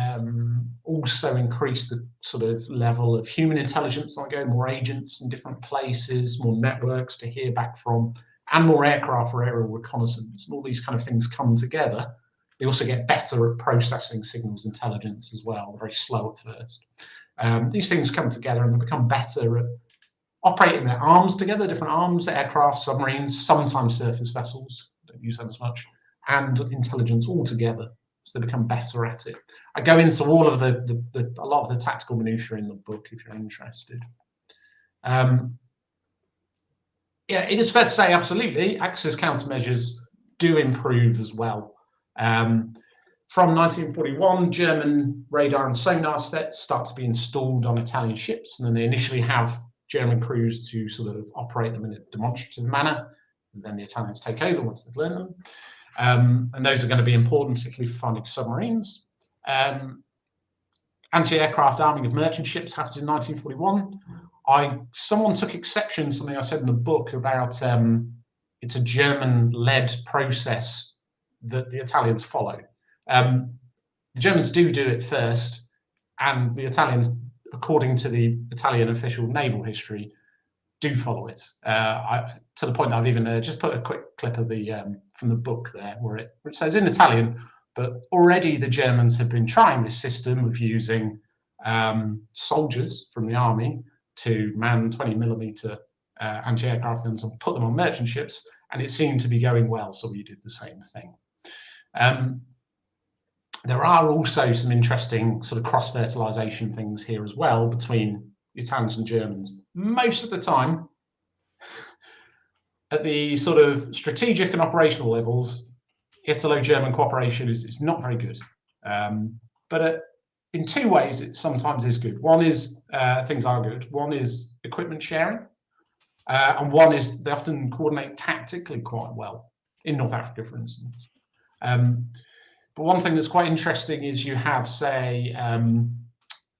also increase the sort of level of human intelligence on the go, more agents in different places, more networks to hear back from, and more aircraft for aerial reconnaissance. And all these kind of things come together. They also get better at processing signals intelligence as well. They're very slow at first. These things come together and they become better at operating their arms together, different arms, aircraft, submarines, sometimes surface vessels, don't use them as much, and intelligence all together. So they become better at it. I go into all of a lot of the tactical minutiae in the book if you're interested. Yeah, it is fair to say, absolutely, Axis countermeasures do improve as well. From 1941, German radar and sonar sets start to be installed on Italian ships, and then they initially have German crews to sort of operate them in a demonstrative manner, and then the Italians take over once they've learned them. And those are going to be important, particularly for finding submarines. Anti-aircraft arming of merchant ships happened in 1941. Someone took exception to something I said in the book about it's a German-led process that the Italians follow. The Germans do it first, and the Italians, according to the Italian official naval history, do follow it. To the point that I've even just put a quick clip of the from the book there, where it says in Italian, but already the Germans had been trying this system of using soldiers from the army to man 20mm anti-aircraft guns and put them on merchant ships, and it seemed to be going well, so we did the same thing. There are also some interesting sort of cross-fertilization things here as well between Italians and Germans. Most of the time, at the sort of strategic and operational levels, Italo-German cooperation is not very good. But in two ways, it sometimes is good. One is things are good. One is equipment sharing, and one is they often coordinate tactically quite well in North Africa, for instance. But one thing that's quite interesting is you have, say,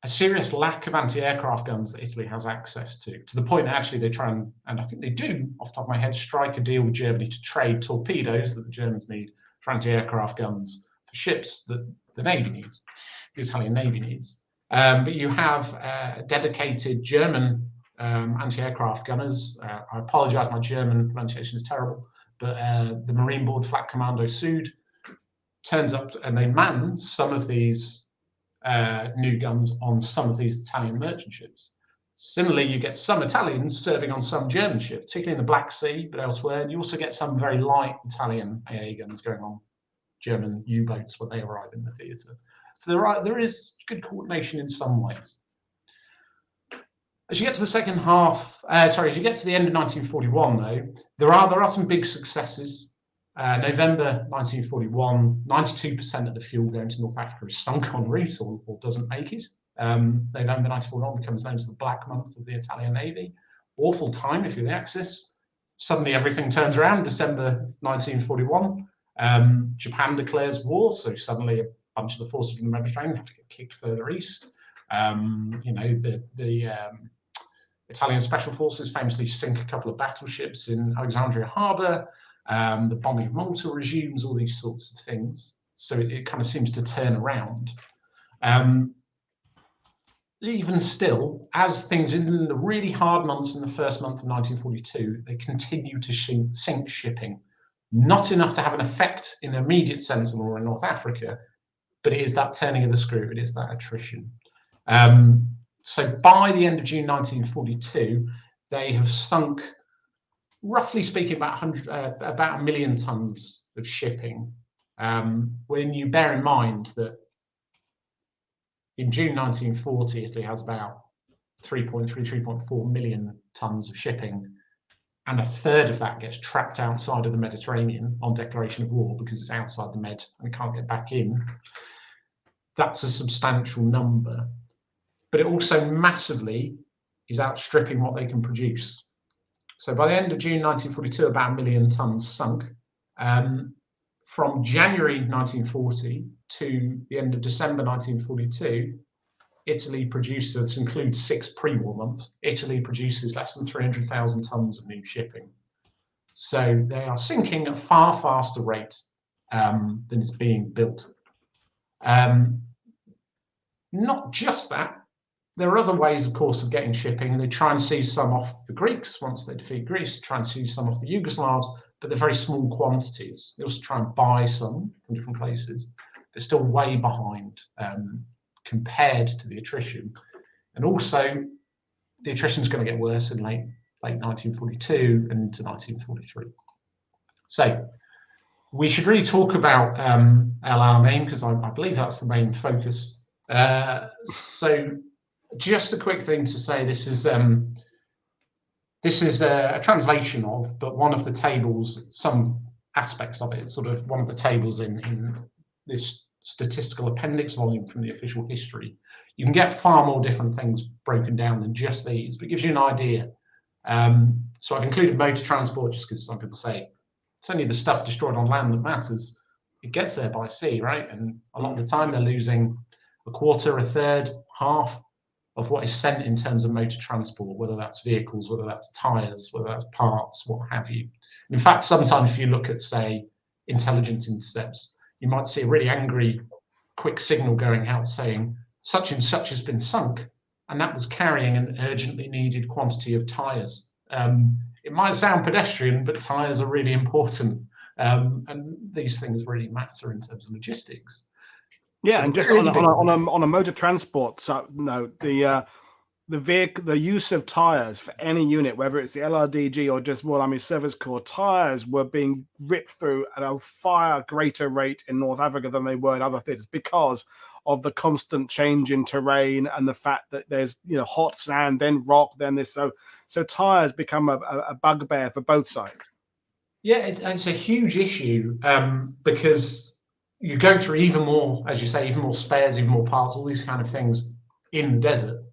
a serious lack of anti-aircraft guns that Italy has access to the point that actually they try and I think they do, off the top of my head, strike a deal with Germany to trade torpedoes that the Germans need for anti-aircraft guns for ships that the Navy needs, the Italian Navy needs. But you have dedicated German anti-aircraft gunners. I apologise, my German pronunciation is terrible, but the Marine Board Flak Commando Sud turns up and they man some of these new guns on some of these Italian merchant ships. Similarly, you get some Italians serving on some German ships, particularly in the Black Sea, but elsewhere. And you also get some very light Italian AA guns going on German U-boats when they arrive in the theatre. So there is good coordination in some ways. As you get to the second half, as you get to the end of 1941, though, there are some big successes. November 1941, 92% of the fuel going to North Africa is sunk en route or doesn't make it. November 1941 becomes known as the Black Month of the Italian Navy. Awful time if you're the Axis. Suddenly everything turns around. December 1941, Japan declares war, so suddenly a bunch of the forces from the Mediterranean have to get kicked further east. The Italian Special Forces famously sink a couple of battleships in Alexandria Harbour. The bombing of Malta resumes, all these sorts of things. So it kind of seems to turn around. Even still, as things in the really hard months in the first month of 1942, they continue to sink shipping. Not enough to have an effect in an immediate sense on war in North Africa, but it is that turning of the screw, it is that attrition. So by the end of June 1942, they have sunk, roughly speaking, about 1 million tons of shipping. When you bear in mind that in June 1940, Italy has about 3.4 million tons of shipping, and a third of that gets trapped outside of the Mediterranean on declaration of war because it's outside the Med and can't get back in. That's a substantial number, but it also massively is outstripping what they can produce. So by the end of June 1942, about 1 million tons sunk. From January 1940 to the end of December 1942, Italy produces, this includes 6 pre-war months, Italy produces less than 300,000 tons of new shipping. So they are sinking at a far faster rate than is being built. Not just that, there are other ways, of course, of getting shipping. They try and seize some off the Greeks once they defeat Greece, try and seize some off the Yugoslavs, but they're very small quantities. They also try and buy some from different places. They're still way behind compared to the attrition. And also, the attrition is going to get worse in late 1942 and into 1943. So we should really talk about Alamein because I believe that's the main focus. So just a quick thing to say, this is a translation of, but one of the tables, some aspects of it, sort of one of the tables in this statistical appendix volume from the official history. You can get far more different things broken down than just these, but it gives you an idea. So I've included motor transport just because some people say it's only the stuff destroyed on land that matters. It gets there by sea, right? And a lot of the time they're losing a quarter, a third, half of what is sent in terms of motor transport, whether that's vehicles, whether that's tires, whether that's parts, what have you. In fact, sometimes if you look at, say, intelligence intercepts, you might see a really angry, quick signal going out saying such and such has been sunk, and that was carrying an urgently needed quantity of tires. It might sound pedestrian, but tires are really important, and these things really matter in terms of logistics. Yeah, and just on a motor transport note, the use of tires for any unit, whether it's the LRDG or just Royal Army Service Corps, tires were being ripped through at a far greater rate in North Africa than they were in other theaters because of the constant change in terrain and the fact that there's hot sand, then rock, then this. So tires become a bugbear for both sides. Yeah, it's a huge issue because you go through even more, as you say, even more spares, even more parts, all these kind of things in the desert.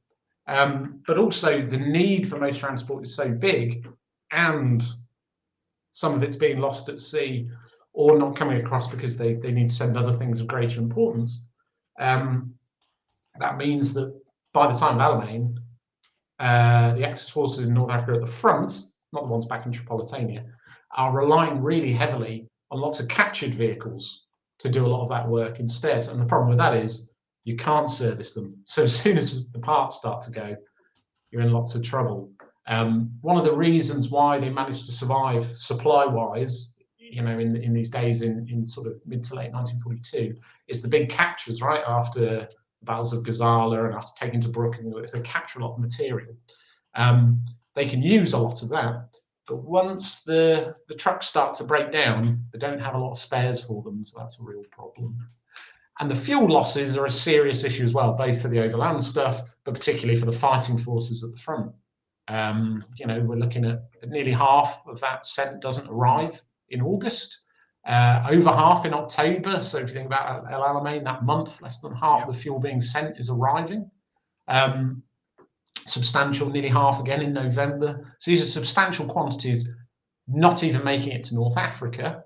But also the need for motor transport is so big, and some of it's being lost at sea or not coming across because they need to send other things of greater importance. That means that by the time of Alamein, the Axis forces in North Africa at the front, not the ones back in Tripolitania, are relying really heavily on lots of captured vehicles to do a lot of that work instead. And the problem with that is you can't service them. So as soon as the parts start to go, you're in lots of trouble. One of the reasons why they managed to survive supply-wise, in these days in sort of mid to late 1942, is the big captures, right? After the battles of Gazala and after taking Tobruk, they capture a lot of material. They can use a lot of that, but once the trucks start to break down, they don't have a lot of spares for them, so that's a real problem. And the fuel losses are a serious issue as well, both for the overland stuff, but particularly for the fighting forces at the front. We're looking at nearly half of that doesn't arrive in August. over half in October. So if you think about El Alamein, that month, less than half of the fuel being sent is arriving. Substantial, nearly half again in November. So these are substantial quantities not even making it to North Africa.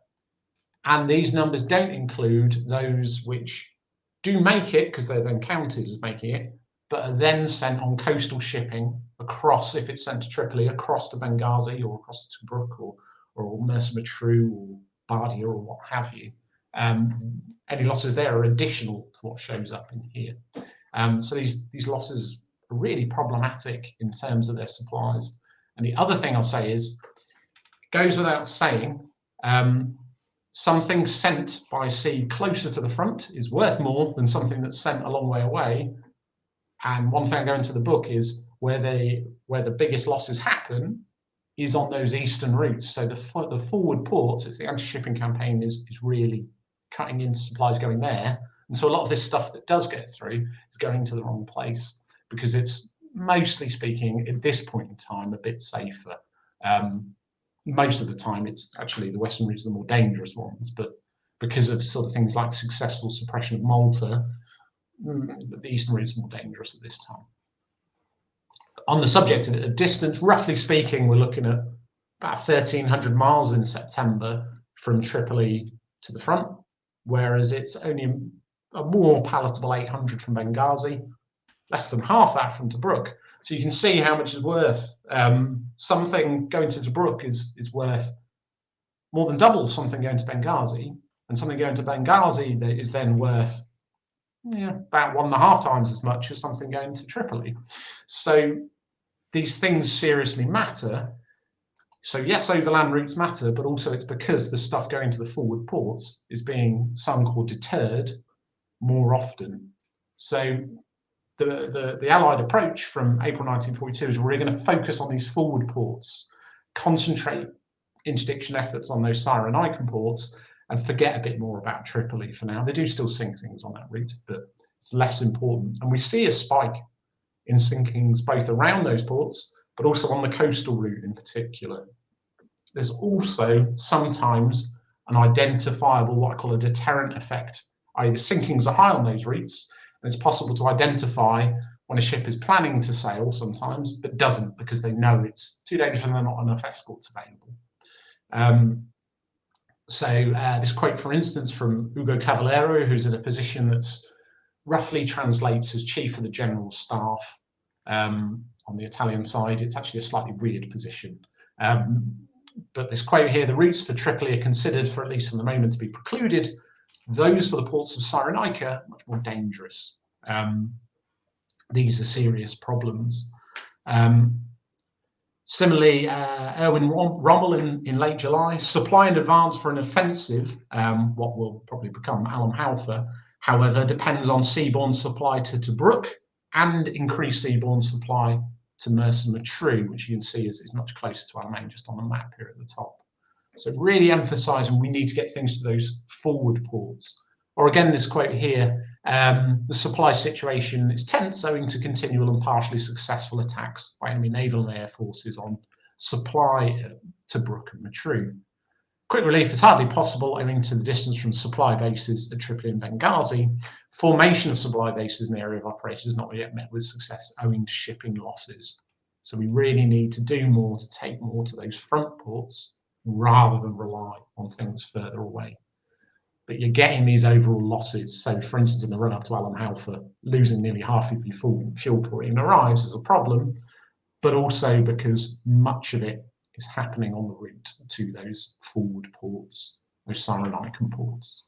And these numbers don't include those which do make it, because they're then counted as making it, but are then sent on coastal shipping across, if it's sent to Tripoli, across to Benghazi or across to Tobruk or Mersa Matruh or Bardia or what have you. Any losses there are additional to what shows up in here. So these losses are really problematic in terms of their supplies. And the other thing I'll say is, it goes without saying, something sent by sea closer to the front is worth more than something that's sent a long way away. And one thing I go into the book is where the biggest losses happen is on those eastern routes. So the forward ports, it's the anti-shipping campaign is really cutting into supplies going there. And so a lot of this stuff that does get through is going to the wrong place, because it's, mostly speaking, at this point in time, a bit safer. Most of the time, it's actually the western routes are the more dangerous ones, but because of sort of things like successful suppression of Malta, the eastern routes are more dangerous at this time. On the subject of distance, roughly speaking, we're looking at about 1,300 miles in September from Tripoli to the front, whereas it's only a more palatable 800 from Benghazi, less than half that from Tobruk. So you can see how much is worth. Something going to Tobruk is worth more than double something going to Benghazi, and something going to Benghazi that is then worth about 1.5 times as much as something going to Tripoli. So these things seriously matter. So yes, overland routes matter, but also it's because the stuff going to the forward ports is being sunk or deterred more often. So the Allied approach from April 1942 is we're going to focus on these forward ports, concentrate interdiction efforts on those Cyrenaican ports, and forget a bit more about Tripoli for now. They do still sink things on that route, but it's less important. And we see a spike in sinkings both around those ports, but also on the coastal route in particular. There's also sometimes an identifiable, what I call a deterrent effect, i.e. the sinkings are high on those routes, and it's possible to identify when a ship is planning to sail sometimes, but doesn't, because they know it's too dangerous and there are not enough escorts available. This quote, for instance, from Ugo Cavallero, who's in a position that's roughly translates as chief of the general staff on the Italian side. It's actually a slightly weird position. But this quote here, the routes for Tripoli are considered, for at least in the moment, to be precluded. Those for the ports of Cyrenaica, much more dangerous. These are serious problems. Similarly, Erwin Rommel in late July, supply in advance for an offensive, what will probably become Alam Halfa, however, depends on seaborne supply to Tobruk and increased seaborne supply to Mersa Matruh, which you can see is much closer to Alamein, just on the map here at the top. So really emphasising we need to get things to those forward ports. Or again, this quote here, the supply situation is tense owing to continual and partially successful attacks by enemy naval and air forces on supply to Tobruk and Matruh. Quick relief is hardly possible owing to the distance from supply bases at Tripoli and Benghazi. Formation of supply bases in the area of operations is not yet met with success owing to shipping losses. So we really need to do more to take more to those front ports rather than rely on things further away. But you're getting these overall losses. So for instance, in the run up to Alam Halfa, losing nearly half of your fuel before it even arrives is a problem, but also because much of it is happening on the route to those forward ports, those Cyrenaican ports.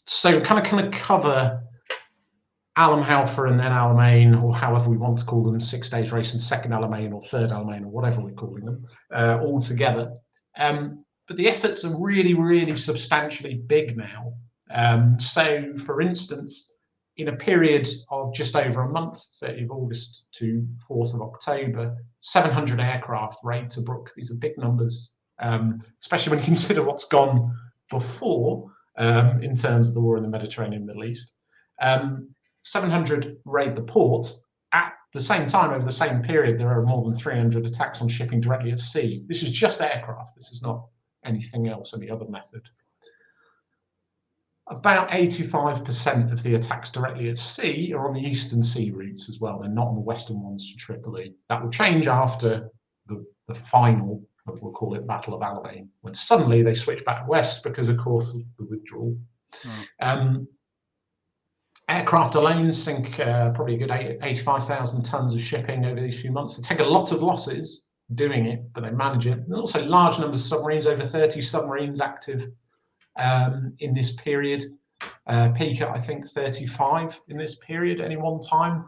So kind of cover Alam Halfa and then Alamein, or however we want to call them, 6 days race and second Alamein or third Alamein or whatever we're calling them, all together. But the efforts are really, really substantially big now. So for instance, in a period of just over a month, 30th of August to 4th of October, 700 aircraft raid Tobruk. These are big numbers, especially when you consider what's gone before in terms of the war in the Mediterranean Middle East. 700 raid the port at the same time, over the same period, there are more than 300 attacks on shipping directly at sea. This is just aircraft. This is not anything else, any other method. About 85% of the attacks directly at sea are on the eastern sea routes as well. They're not on the western ones to Tripoli. That will change after the final, we'll call it, Battle of Alamein, when suddenly they switch back west because, of course, of the withdrawal. Aircraft alone sink probably a good 85,000 tons of shipping over these few months. They take a lot of losses doing it, but they manage it. And also large numbers of submarines, over 30 submarines active in this period. Peak at, I think, 35 in this period, any one time,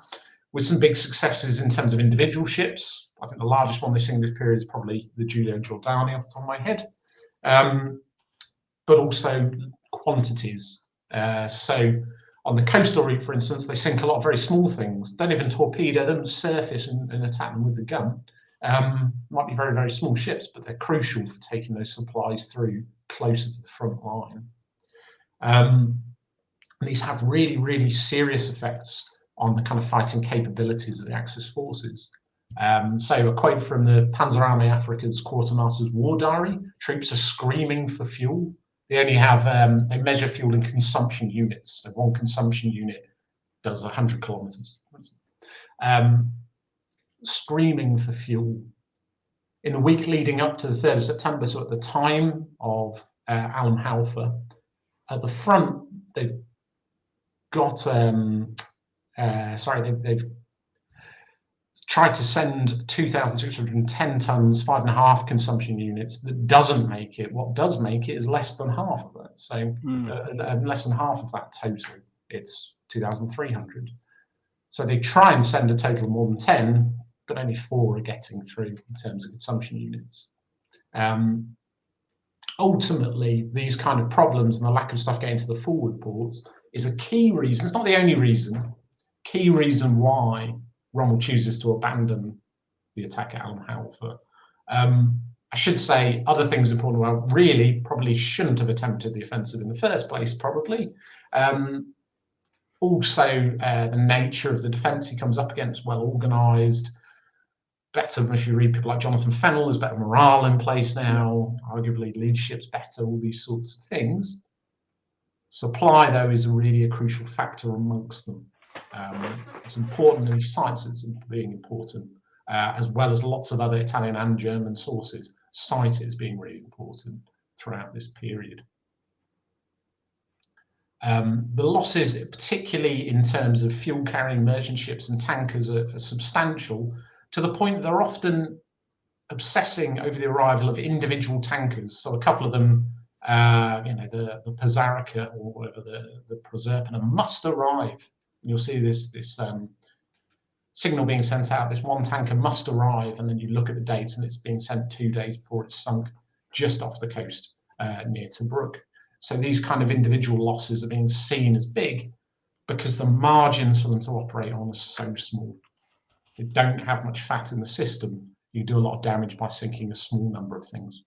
with some big successes in terms of individual ships. I think the largest one they sink in this period is probably the Giulio Giordani off the top of my head, but also quantities. So on the coastal route, for instance, they sink a lot of very small things, don't even torpedo them, surface and attack them with the gun. Might be very, very small ships, but they're crucial for taking those supplies through closer to the front line. These have really, really serious effects on the kind of fighting capabilities of the Axis forces. So a quote from the Panzer Army Africa's Quartermaster's War Diary: troops are screaming for fuel. They only have, they measure fuel in consumption units. So one consumption unit does 100 kilometers. Screaming for fuel. In the week leading up to the 3rd of September, so at the time of Alam Halfa, at the front, they've got, they've tried to send 2,610 tons, 5.5 consumption units. That doesn't make it. What does make it is less than half of that. So less than half of that total. It's 2,300. So they try and send a total of more than 10, but only 4 are getting through in terms of consumption units. Ultimately, these kind of problems and the lack of stuff getting to the forward ports is a key reason. It's not the only reason. Key reason why Rommel chooses to abandon the attack at Alam Halfa. I should say other things important. Well, really, probably shouldn't have attempted the offensive in the first place, probably. Also, the nature of the defence he comes up against, well organised, better. If you read people like Jonathan Fennell, there's better morale in place now, arguably leadership's better, all these sorts of things. Supply, though, is really a crucial factor amongst them. It's important, and he cites it as being important, as well as lots of other Italian and German sources cite it as being really important throughout this period. The losses, particularly in terms of fuel-carrying merchant ships and tankers, are substantial, to the point that they're often obsessing over the arrival of individual tankers. So a couple of them, the Pizarrica or whatever, the Proserpina must arrive. You'll see this signal being sent out. This one tanker must arrive, and then you look at the dates, and it's being sent 2 days before it's sunk just off the coast near Tobruk. So these kind of individual losses are being seen as big because the margins for them to operate on are so small. They don't have much fat in the system. You do a lot of damage by sinking a small number of things.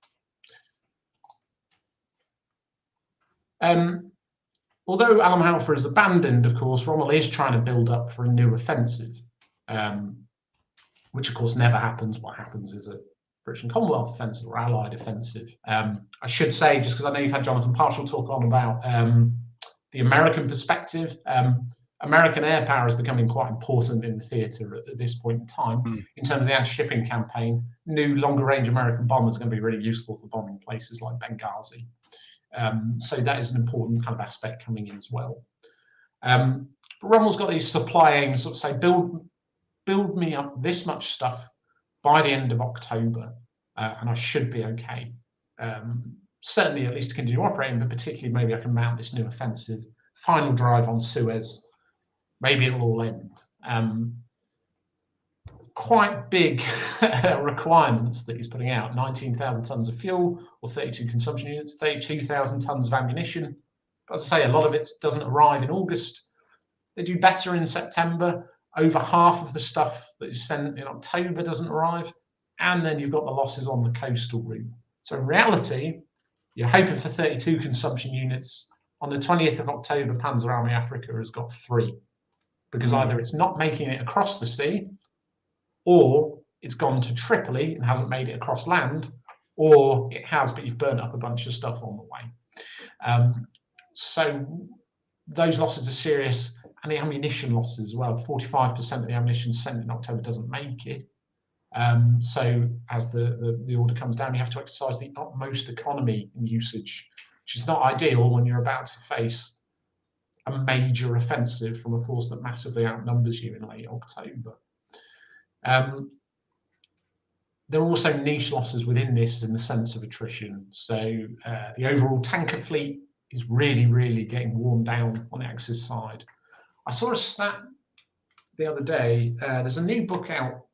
Although Alam Halfa is abandoned, of course, Rommel is trying to build up for a new offensive, which of course never happens. What happens is a British and Commonwealth offensive or Allied offensive. I should say, just because I know you've had Jonathan Partial talk on about the American perspective, American air power is becoming quite important in the theatre at this point in time. In terms of the anti-shipping campaign, new longer-range American bombers are going to be really useful for bombing places like Benghazi. So that is an important kind of aspect coming in as well. But Rommel's got these supply aims, sort of say, build me up this much stuff by the end of October, and I should be okay. Certainly at least to continue operating, but particularly maybe I can mount this new offensive, final drive on Suez, maybe it'll all end. Quite big requirements that he's putting out: 19,000 tons of fuel, or 32 consumption units, 32,000 tons of ammunition. But as I say, a lot of it doesn't arrive in August. They do better in September. Over half of the stuff that is sent in October doesn't arrive. And then you've got the losses on the coastal route. So in reality, you're hoping for 32 consumption units. On the 20th of October, Panzer Army Africa has got 3. Because either it's not making it across the sea, or it's gone to Tripoli and hasn't made it across land, or it has, but you've burnt up a bunch of stuff on the way. So those losses are serious, and the ammunition losses as well. 45% of the ammunition sent in October doesn't make it. So as the order comes down, you have to exercise the utmost economy in usage, which is not ideal when you're about to face a major offensive from a force that massively outnumbers you in late October. There are also niche losses within this in the sense of attrition. So the overall tanker fleet is really, really getting worn down on the Axis side. I saw a stat the other day. There's a new book out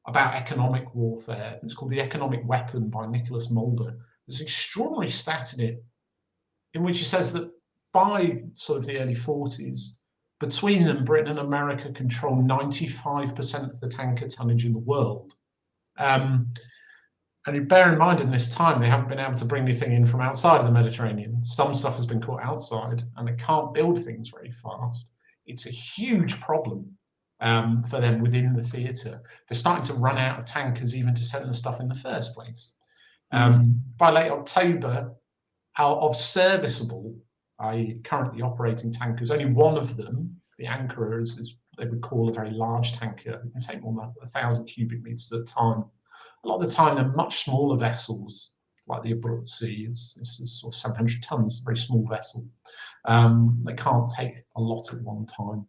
about economic warfare. It's called The Economic Weapon by Nicholas Mulder. There's an extraordinary stat in it in which he says that by sort of the early 40s, between them, Britain and America control 95% of the tanker tonnage in the world. And you bear in mind in this time, they haven't been able to bring anything in from outside of the Mediterranean. Some stuff has been caught outside, and they can't build things very fast. It's a huge problem for them within the theatre. They're starting to run out of tankers even to send the stuff in the first place. By late October, out of serviceable, i.e. currently operating tankers, only one of them, the Anchorer, is they would call a very large tanker. It can take more than 1,000 cubic meters at a time. A lot of the time, they're much smaller vessels, like the Abruzzi. It's sort of 700 tons, a very small vessel. They can't take a lot at one time.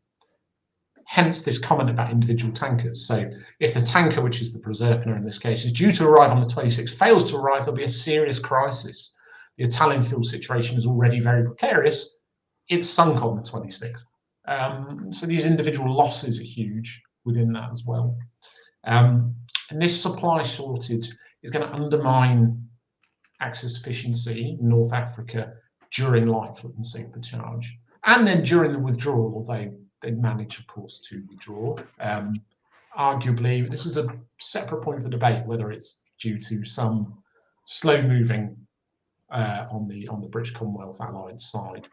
Hence this comment about individual tankers. So if the tanker, which is the Proserpina in this case, is due to arrive on the 26th, fails to arrive, there'll be a serious crisis. The Italian fuel situation is already very precarious. It's sunk on the 26th. So these individual losses are huge within that as well. And this supply shortage is going to undermine Axis efficiency in North Africa during Lightfoot and Supercharge. And then during the withdrawal, although they manage, of course, to withdraw. Arguably, this is a separate point for debate, whether it's due to some slow moving on the British Commonwealth Allied side.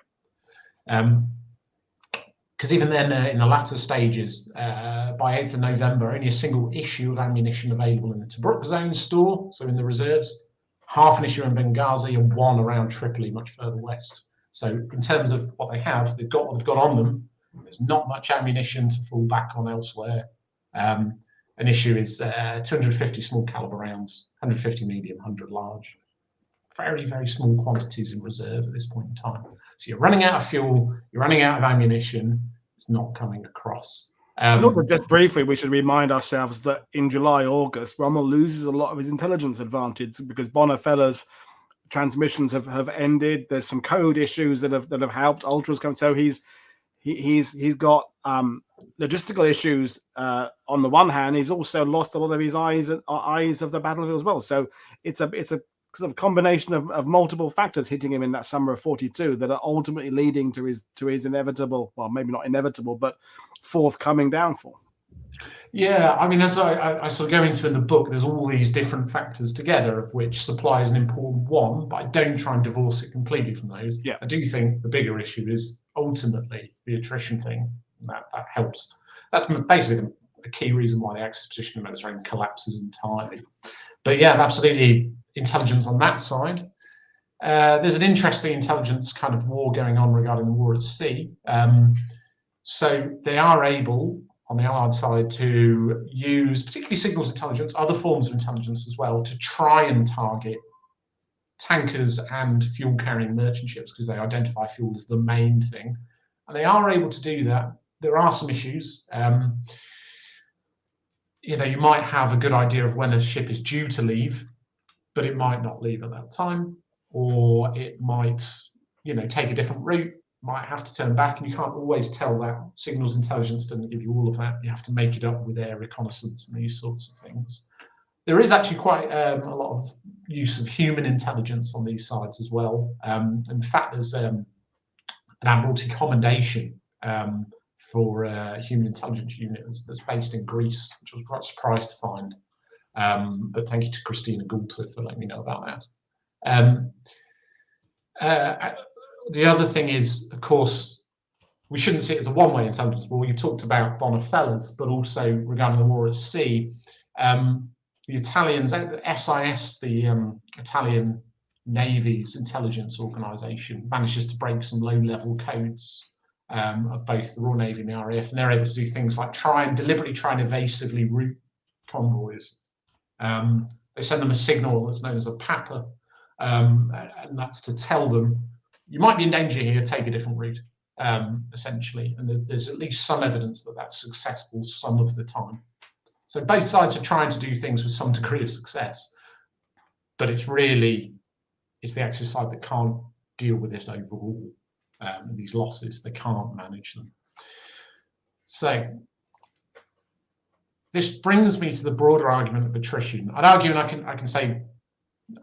Because even then, in the latter stages, by 8th of November, only a single issue of ammunition available in the Tobruk zone store, so in the reserves, half an issue in Benghazi and one around Tripoli, much further west. So in terms of what they have, they've got what they've got on them. There's not much ammunition to fall back on elsewhere. An issue is 250 small caliber rounds, 150 medium, 100 large. Very, very small quantities in reserve at this point in time. So you're running out of fuel, you're running out of ammunition, it's not coming across. And also, just briefly, we should remind ourselves that in July, August, Rommel loses a lot of his intelligence advantage because Bonnefeller's transmissions have ended. There's some code issues that have helped. Ultra's come, so he's got logistical issues. On the one hand, he's also lost a lot of his eyes of the battlefield as well. So it's a sort of combination of multiple factors hitting him in that summer of 42 that are ultimately leading to his inevitable, well, maybe not inevitable, but forthcoming downfall. Yeah, I mean, as I sort of go into in the book, there's all these different factors together, of which supply is an important one, but I don't try and divorce it completely from those. Yeah. I do think the bigger issue is ultimately the attrition thing. That helps. That's basically the key reason why the Axis position in the Mediterranean collapses entirely. But yeah, absolutely intelligence on that side. There's an interesting intelligence kind of war going on regarding the war at sea. So they are able, on the Allied side, to use particularly signals intelligence, other forms of intelligence as well, to try and target tankers and fuel-carrying merchant ships, because they identify fuel as the main thing. And they are able to do that. There are some issues. You might have a good idea of when a ship is due to leave, but it might not leave at that time, or it might, take a different route, might have to turn back, and you can't always tell that. Signals intelligence doesn't give you all of that. You have to make it up with air reconnaissance and these sorts of things. There is actually quite a lot of use of human intelligence on these sides as well. In fact, there's an Admiralty commendation for a human intelligence unit that's based in Greece, which I was quite surprised to find. But thank you to Christina Goulter for letting me know about that. The other thing is, of course, we shouldn't see it as a one-way intelligence war. You've talked about Bonnefeller's, but also regarding the war at sea, The Italians, the SIS, the Italian Navy's intelligence organisation, manages to break some low-level codes of both the Royal Navy and the RAF, and they're able to do things like deliberately try and evasively route convoys. They send them a signal that's known as a PAPA, and that's to tell them, you might be in danger here, take a different route, essentially. And there's at least some evidence that that's successful some of the time. So both sides are trying to do things with some degree of success, but it's the Axis side that can't deal with it overall. These losses, they can't manage them. So this brings me to the broader argument of attrition. I'd argue, and I can say,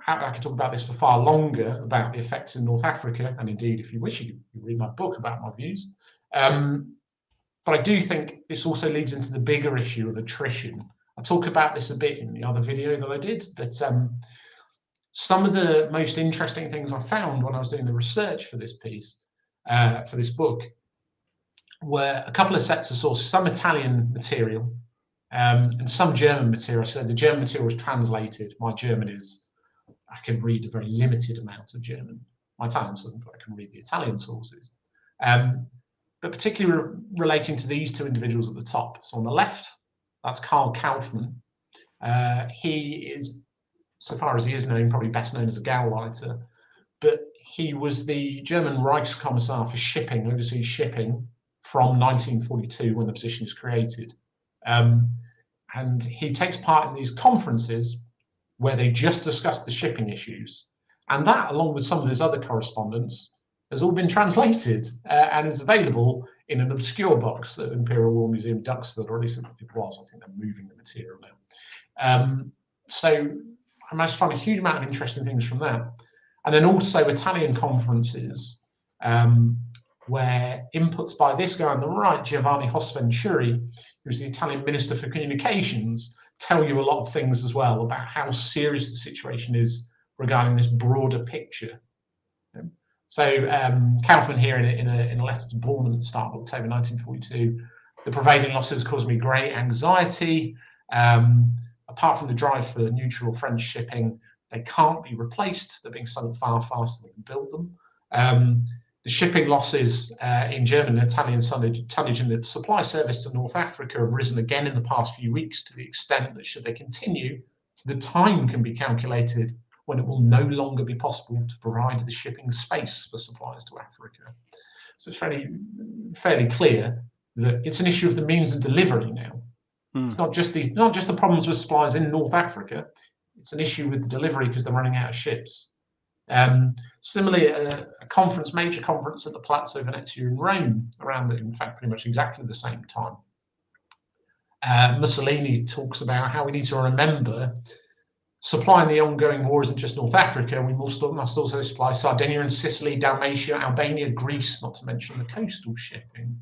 I could talk about this for far longer, about the effects in North Africa, and indeed, if you wish, you can read my book about my views. But I do think this also leads into the bigger issue of attrition. I talk about this a bit in the other video that I did, but some of the most interesting things I found when I was doing the research for this piece, for this book, were a couple of sets of sources, some Italian material and some German material. So the German material was translated. My German is, I can read a very limited amount of German. My Italian's, I can read the Italian sources. But particularly relating to these two individuals at the top. So on the left, that's Karl Kaufmann. He is, so far as he is known, probably best known as a Gauleiter, but he was the German Reichskommissar for shipping, overseas shipping, from 1942 when the position was created. And he takes part in these conferences where they just discuss the shipping issues. And that, along with some of his other correspondence, has all been translated and is available in an obscure box at Imperial War Museum, Duxford, or at least it was. I think they're moving the material now. So I managed to find a huge amount of interesting things from that. And then also Italian conferences where inputs by this guy on the right, Giovanni Hosventuri, who's the Italian Minister for Communications, tell you a lot of things as well about how serious the situation is regarding this broader picture. So Kaufmann here in a letter to Bormann at the start of October 1942, the prevailing losses caused me great anxiety. Apart from the drive for neutral French shipping, they can't be replaced. They're being sunk far faster than we can build them. The shipping losses in German and Italian tonnage in the supply service to North Africa have risen again in the past few weeks to the extent that, should they continue, the time can be calculated when it will no longer be possible to provide the shipping space for supplies to Africa. So it's fairly clear that it's an issue of the means of delivery now. It's not just the problems with supplies in North Africa. It's an issue with the delivery because they're running out of ships. Similarly, a major conference at the Palazzo Venezia in Rome, in fact, pretty much exactly the same time. Mussolini talks about how we need to remember supplying the ongoing war isn't just North Africa. We must also supply Sardinia and Sicily, Dalmatia, Albania, Greece, not to mention the coastal shipping.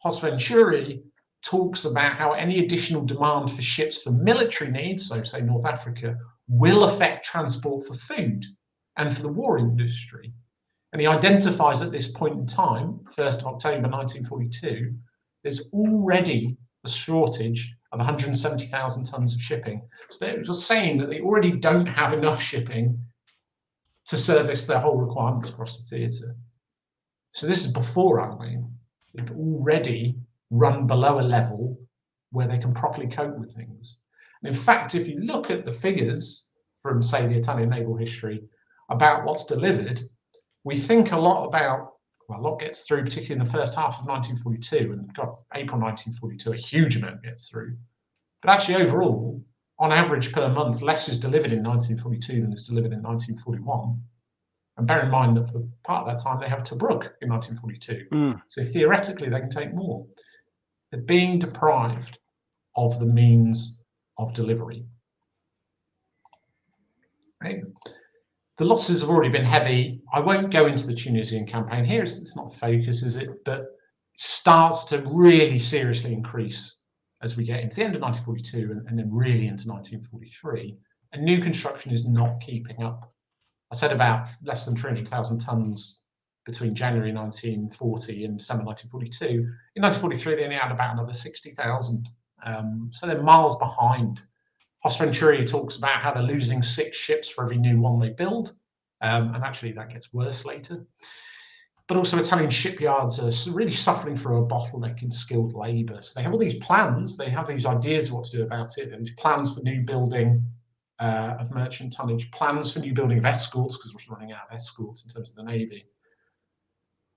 Hosventuri talks about how any additional demand for ships for military needs, so say North Africa, will affect transport for food and for the war industry. And he identifies at this point in time, 1st of October 1942, there's already a shortage of 170,000 tons of shipping. So they're just saying that they already don't have enough shipping to service their whole requirements across the theatre. So this is before Alamein. They've already run below a level where they can properly cope with things. And in fact, if you look at the figures from, say, the Italian naval history about what's delivered, we think a lot gets through, particularly in the first half of 1942, and April 1942, a huge amount gets through. But actually, overall, on average per month, less is delivered in 1942 than is delivered in 1941. And bear in mind that for part of that time, they have Tobruk in 1942. So theoretically, they can take more. They're being deprived of the means of delivery. Right? The losses have already been heavy. I won't go into the Tunisian campaign here. It's not focus, is it? But it starts to really seriously increase as we get into the end of 1942 and then really into 1943. And new construction is not keeping up. I said about less than 300,000 tons between January 1940 and December 1942. In 1943, they only had about another 60,000. So they're miles behind Venturi talks about how they're losing 6 ships for every new one they build, and actually that gets worse later. But also Italian shipyards are really suffering from a bottleneck in skilled labour. So they have all these plans, they have these ideas of what to do about it, and these plans for new building of merchant tonnage, plans for new building of escorts, because we're running out of escorts in terms of the Navy.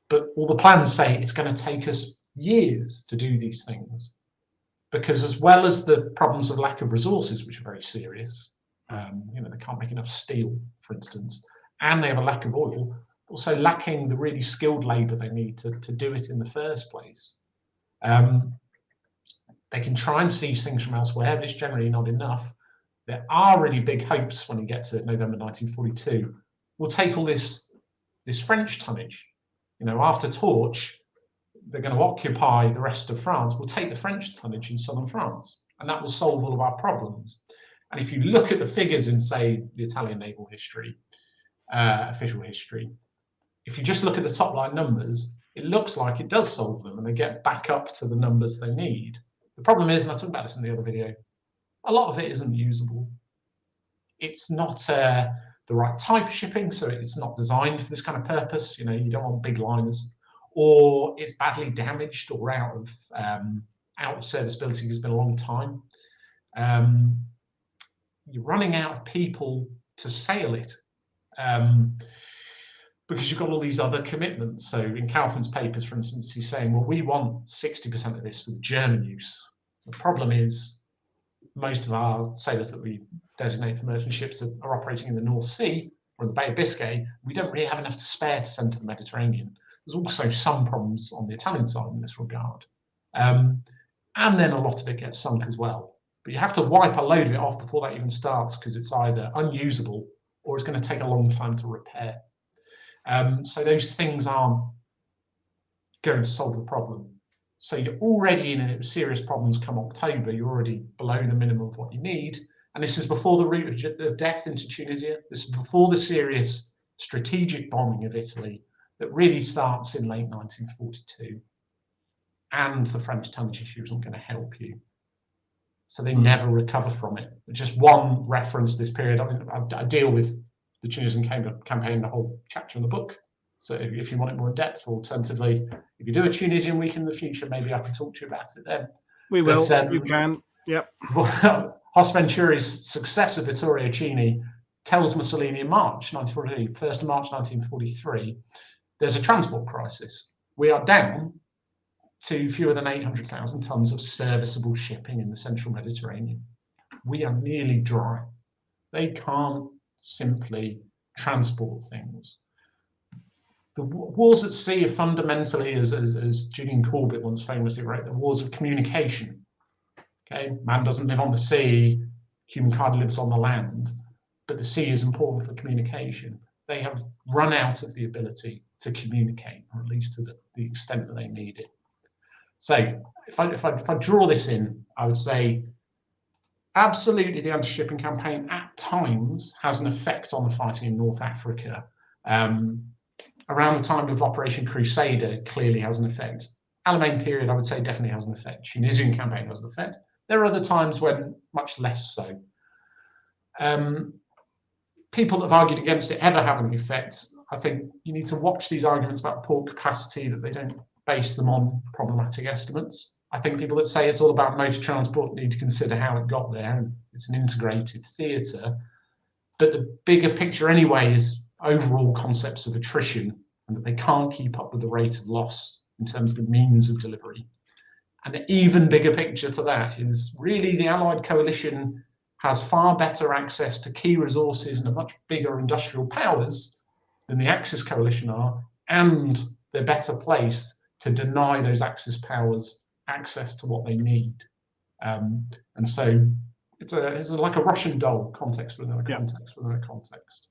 But all the plans say it's going to take us years to do these things, because as well as the problems of lack of resources, which are very serious, they can't make enough steel, for instance, and they have a lack of oil, also lacking the really skilled labour they need to do it in the first place. They can try and seize things from elsewhere, but it's generally not enough. There are really big hopes when you get to November 1942. We'll take all this French tonnage. After Torch, they're going to occupy the rest of France. We'll take the French tonnage in southern France, and that will solve all of our problems. And if you look at the figures in, say, the Italian naval history, official history, if you just look at the top line numbers, it looks like it does solve them, and they get back up to the numbers they need. The problem is, and I talked about this in the other video, a lot of it isn't usable. It's not the right type of shipping, so it's not designed for this kind of purpose. You don't want big liners, or it's badly damaged or out of serviceability because it's been a long time. You're running out of people to sail it because you've got all these other commitments. So in Kaufman's papers, for instance, he's saying, well, we want 60% of this for the German use. The problem is most of our sailors that we designate for merchant ships are operating in the North Sea or the Bay of Biscay. We don't really have enough to spare to send to the Mediterranean. There's also some problems on the Italian side in this regard. And then a lot of it gets sunk as well. But you have to wipe a load of it off before that even starts, because it's either unusable or it's going to take a long time to repair. So those things aren't going to solve the problem. So you're already in serious problems come October. You're already below the minimum of what you need. And this is before the route of death into Tunisia. This is before the serious strategic bombing of Italy that really starts in late 1942. And the French tonnage issue isn't going to help you. So they never recover from it. Just one reference to this period. I deal with the Tunisian campaign, the whole chapter in the book. So if you want it more in depth, alternatively, if you do a Tunisian week in the future, maybe I can talk to you about it then. We will. You can. Yep. Venturi's successor, Vittorio Cini, tells Mussolini in March 1943, 1st of March 1943, there's a transport crisis. We are down to fewer than 800,000 tons of serviceable shipping in the central Mediterranean. We are nearly dry. They can't simply transport things. The wars at sea are fundamentally, as Julian Corbett once famously wrote, the wars of communication. Okay, man doesn't live on the sea, humankind lives on the land, but the sea is important for communication. They have run out of the ability to communicate, or at least to the extent that they need it. So if I draw this in, I would say absolutely the anti-shipping campaign at times has an effect on the fighting in North Africa. Around the time of Operation Crusader, clearly has an effect. Alamein period, I would say, definitely has an effect. Tunisian campaign has an effect. There are other times when much less so. People that have argued against it ever have an effect. I think you need to watch these arguments about port capacity, that they don't base them on problematic estimates. I think people that say it's all about motor transport need to consider how it got there, and it's an integrated theatre. But the bigger picture anyway is overall concepts of attrition, and that they can't keep up with the rate of loss in terms of the means of delivery. And the even bigger picture to that is really the Allied coalition has far better access to key resources and a much bigger industrial powers than the Axis coalition are, and they're better placed to deny those Axis powers access to what they need. And so it's like a Russian doll, context within a context within a context.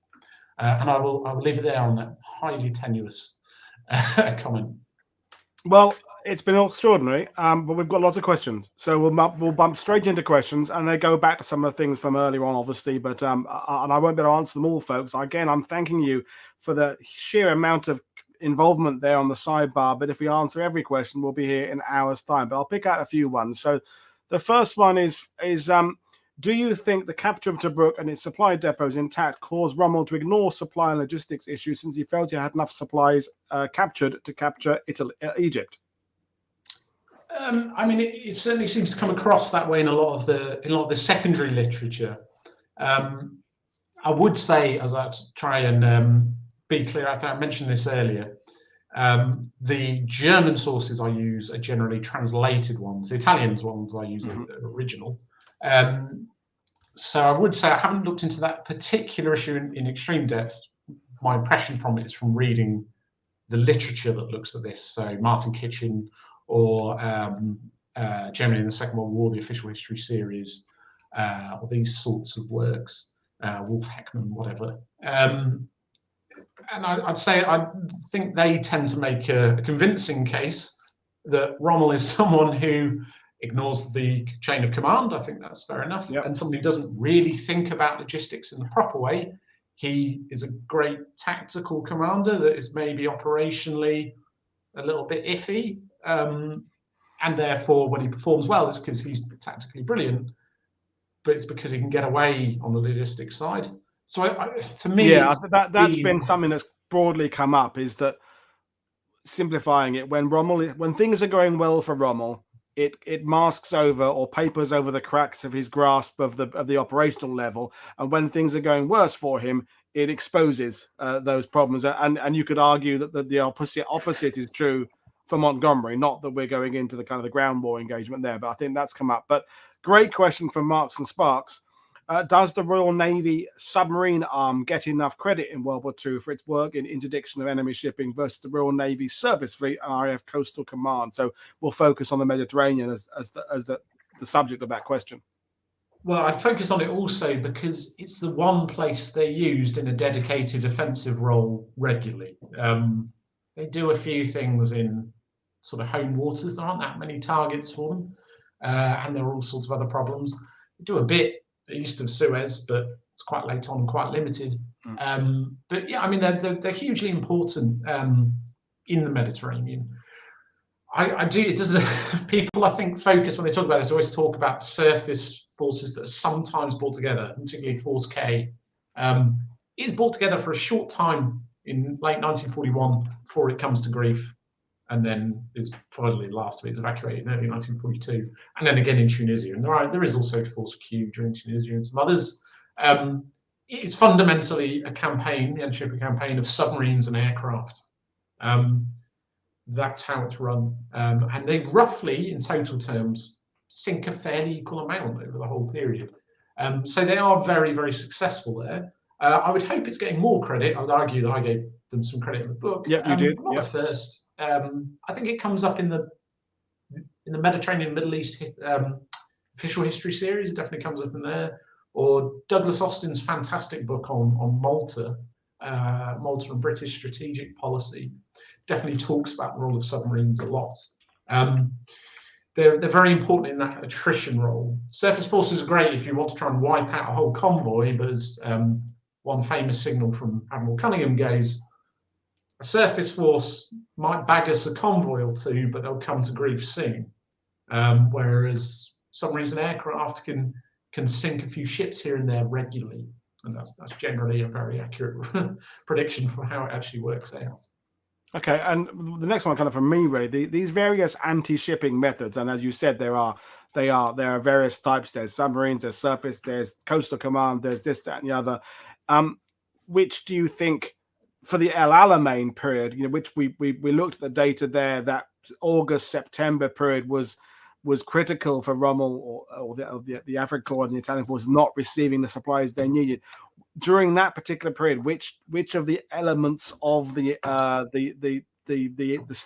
And I will leave it there on that highly tenuous comment. Well, it's been extraordinary, but we've got lots of questions, so we'll bump straight into questions, and they go back to some of the things from earlier on, obviously. But and I won't be able to answer them all, folks. Again, I'm thanking you for the sheer amount of involvement there on the sidebar. But if we answer every question, we'll be here in hours' time. But I'll pick out a few ones. So the first one is Do you think the capture of Tobruk and its supply depots intact caused Rommel to ignore supply and logistics issues since he felt he had enough supplies captured to capture Egypt? I mean, it certainly seems to come across that way in a lot of the secondary literature. I would say, as I try and be clear, I think I mentioned this earlier. The German sources I use are generally translated ones. The Italian ones I use are original. So I would say I haven't looked into that particular issue in extreme depth. My impression from it is from reading the literature that looks at this. So Martin Kitchen or Germany in the Second World War, the official history series, or these sorts of works, Wolf Heckman, whatever. And I'd say I think they tend to make a convincing case that Rommel is someone who ignores the chain of command. I think that's fair enough. Yep. And someone who doesn't really think about logistics in the proper way. He is a great tactical commander that is maybe operationally a little bit iffy. And therefore, when he performs well, it's because he's tactically brilliant. But it's because he can get away on the logistics side. So to me, yeah, that's been something that's broadly come up, is that, simplifying it, when things are going well for Rommel, it masks over or papers over the cracks of his grasp of the operational level, and when things are going worse for him, it exposes those problems. And you could argue that the opposite is true for Montgomery. Not that we're going into the kind of the ground war engagement there, but I think that's come up. But great question from Marks and Sparks. Does the Royal Navy submarine arm get enough credit in World War II for its work in interdiction of enemy shipping versus the Royal Navy Surface Fleet and RAF Coastal Command? So we'll focus on the Mediterranean as the subject of that question. Well, I'd focus on it also because it's the one place they're used in a dedicated offensive role regularly. They do a few things in sort of home waters. There aren't that many targets for them, and there are all sorts of other problems. They do a bit east of Suez, but it's quite late on and quite limited. But yeah, I mean, they're hugely important in the Mediterranean. I do. It does. People, I think, focus when they talk about this. Always talk about the surface forces that are sometimes brought together, particularly Force K. It is brought together for a short time in late 1941 before it comes to grief, and then is finally last of it is evacuated in early 1942, and then again in Tunisia. And there is also Force Q during Tunisia and some others. It's fundamentally a campaign, the anti-shipping campaign of submarines and aircraft. That's how it's run, and they roughly, in total terms, sink a fairly equal amount over the whole period. So they are very, very successful there. I would hope it's getting more credit. I would argue that I gave them some credit in the book. Yep, you did. Not the first. I think it comes up in the Mediterranean Middle East official history series. It definitely comes up in there. Or Douglas Austin's fantastic book on Malta, Malta and British strategic policy, definitely talks about the role of submarines a lot. They're very important in that attrition role. Surface forces are great if you want to try and wipe out a whole convoy, but as one famous signal from Admiral Cunningham goes, a surface force might bag us a convoy or two, but they'll come to grief soon. Whereas submarines and aircraft can sink a few ships here and there regularly, and that's generally a very accurate prediction for how it actually works out. Okay, and the next one, kind of from me, really, these various anti-shipping methods, and as you said, there are various types. There's submarines, there's surface, there's coastal command, there's this, that, and the other. Which do you think, for the El Alamein period, which we looked at the data there, that August-September period was critical for Rommel or the African Corps and the Italian forces not receiving the supplies they needed. During that particular period, which of the elements of the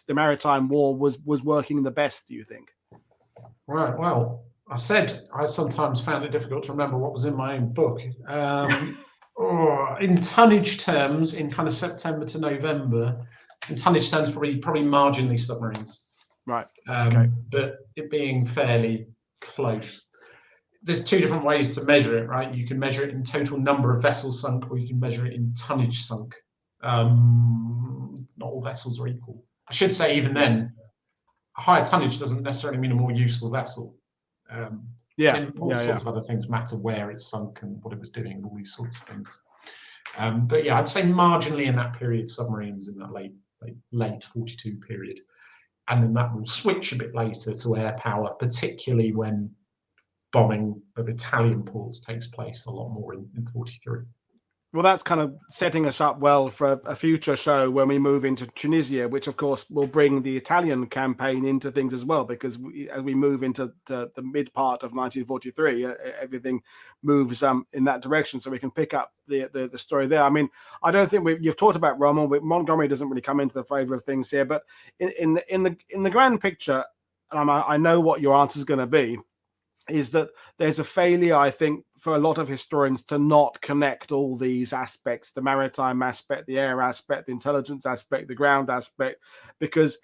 maritime war was working the best, do you think? Right. Well, I said I sometimes found it difficult to remember what was in my own book. In tonnage terms, in kind of September to November, in tonnage terms, probably marginally submarines. Right. Okay. But it being fairly close. There's two different ways to measure it, right? You can measure it in total number of vessels sunk, or you can measure it in tonnage sunk. Not all vessels are equal. I should say, even then, a higher tonnage doesn't necessarily mean a more useful vessel. Yeah, And all sorts of other things matter, where it's sunk and what it was doing, and all these sorts of things. But yeah, I'd say marginally in that period, submarines in that late 42 period. And then that will switch a bit later to air power, particularly when bombing of Italian ports takes place a lot more in 43. Well, that's kind of setting us up well for a future show when we move into Tunisia, which of course will bring the Italian campaign into things as well, because as we move into the mid part of 1943, everything moves in that direction. So we can pick up the story there. I mean, I don't think you've talked about Rommel. Montgomery doesn't really come into the favor of things here, but in the grand picture, and I know what your answer is going to be, is that there's a failure, I think, for a lot of historians to not connect all these aspects, the maritime aspect, the air aspect, the intelligence aspect, the ground aspect, because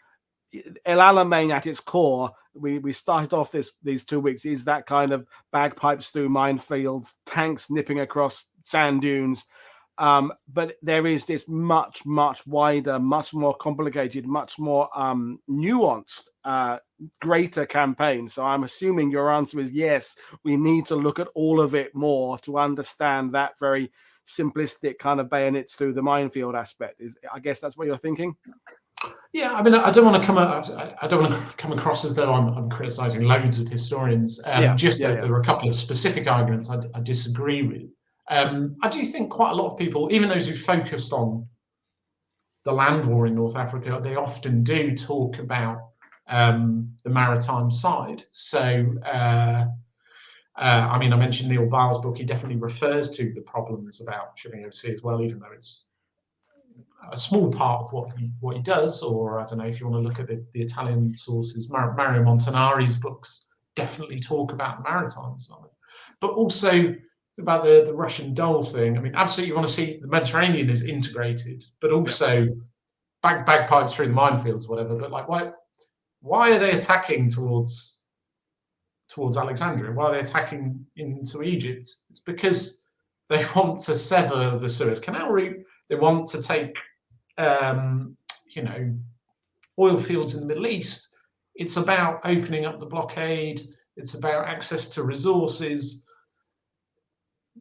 El Alamein at its core, we started off these 2 weeks, is that kind of bagpipes through minefields, tanks nipping across sand dunes. But there is this much wider, much more complicated, much more nuanced, greater campaign. So I'm assuming your answer is yes, we need to look at all of it more to understand that very simplistic kind of bayonets through the minefield aspect. I guess that's what you're thinking? Yeah, I mean, I don't want to come across as though I'm criticising loads of historians. There are a couple of specific arguments I disagree with. I do think quite a lot of people, even those who focused on the land war in North Africa, they often do talk about the maritime side. So, I mean, I mentioned Neil Barr's book. He definitely refers to the problems about shipping overseas as well, even though it's a small part of what he does. Or I don't know, if you want to look at the Italian sources, Mario Montanari's books definitely talk about the maritime side, but also about the Russian Dole thing. I mean, absolutely, you want to see the Mediterranean is integrated, but also bagpipes through the minefields, whatever. But like, why are they attacking towards Alexandria? Why are they attacking into Egypt? It's because they want to sever the Suez Canal route. They want to take, oil fields in the Middle East. It's about opening up the blockade. It's about access to resources.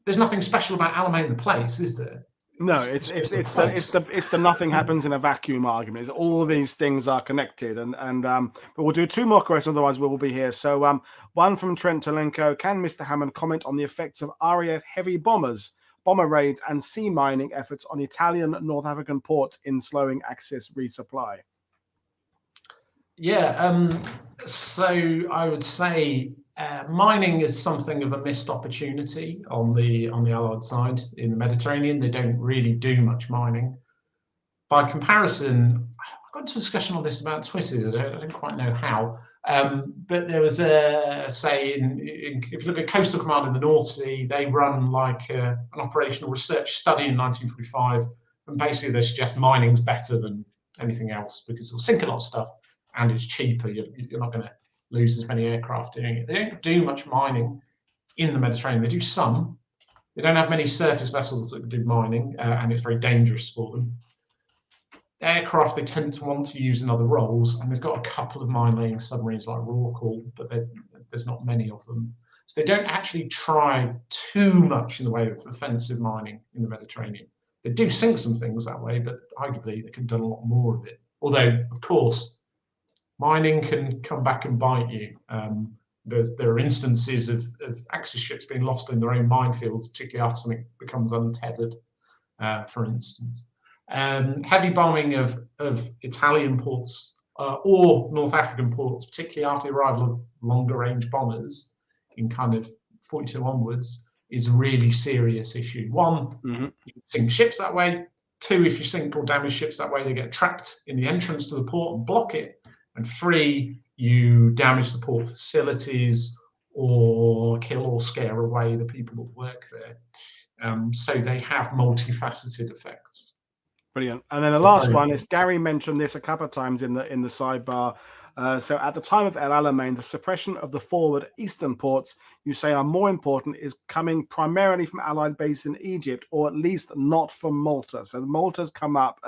There's nothing special about Alamein the place, is there? No, it's the nothing happens in a vacuum argument. It's all of these things are connected, but we'll do two more questions, otherwise we will be here. So one from Trent Tolenko: can Mr. Hammond comment on the effects of RAF heavy bomber raids and sea mining efforts on Italian North African ports in slowing Axis resupply? Yeah, so I would say mining is something of a missed opportunity on the Allied side in the Mediterranean. They don't really do much mining. By comparison, I got into a discussion on this about Twitter. I don't quite know how, but there was if you look at Coastal Command in the North Sea, they run like an operational research study in 1945, and basically they suggest mining's better than anything else because it'll sink a lot of stuff and it's cheaper. You're not going to lose as many aircraft doing it. They don't do much mining in the Mediterranean. They do some. They don't have many surface vessels that do mining, and it's very dangerous for them. Aircraft they tend to want to use in other roles, and they've got a couple of mine-laying submarines like Rorqual, but there's not many of them. So they don't actually try too much in the way of offensive mining in the Mediterranean. They do sink some things that way, but arguably they could have done a lot more of it. Although, of course, mining can come back and bite you. There are instances of Axis ships being lost in their own minefields, particularly after something becomes untethered, for instance. Heavy bombing of Italian ports or North African ports, particularly after the arrival of longer range bombers in kind of 42 onwards, is a really serious issue. One, you sink ships that way. Two, if you sink or damage ships that way, they get trapped in the entrance to the port and block it. And three, you damage the port facilities or kill or scare away the people that work there. So they have multifaceted effects. Brilliant. And then the last one is, Gary mentioned this a couple of times in the sidebar. So at the time of El Alamein, the suppression of the forward eastern ports, you say, are more important, is coming primarily from Allied bases in Egypt, or at least not from Malta. So Malta's come up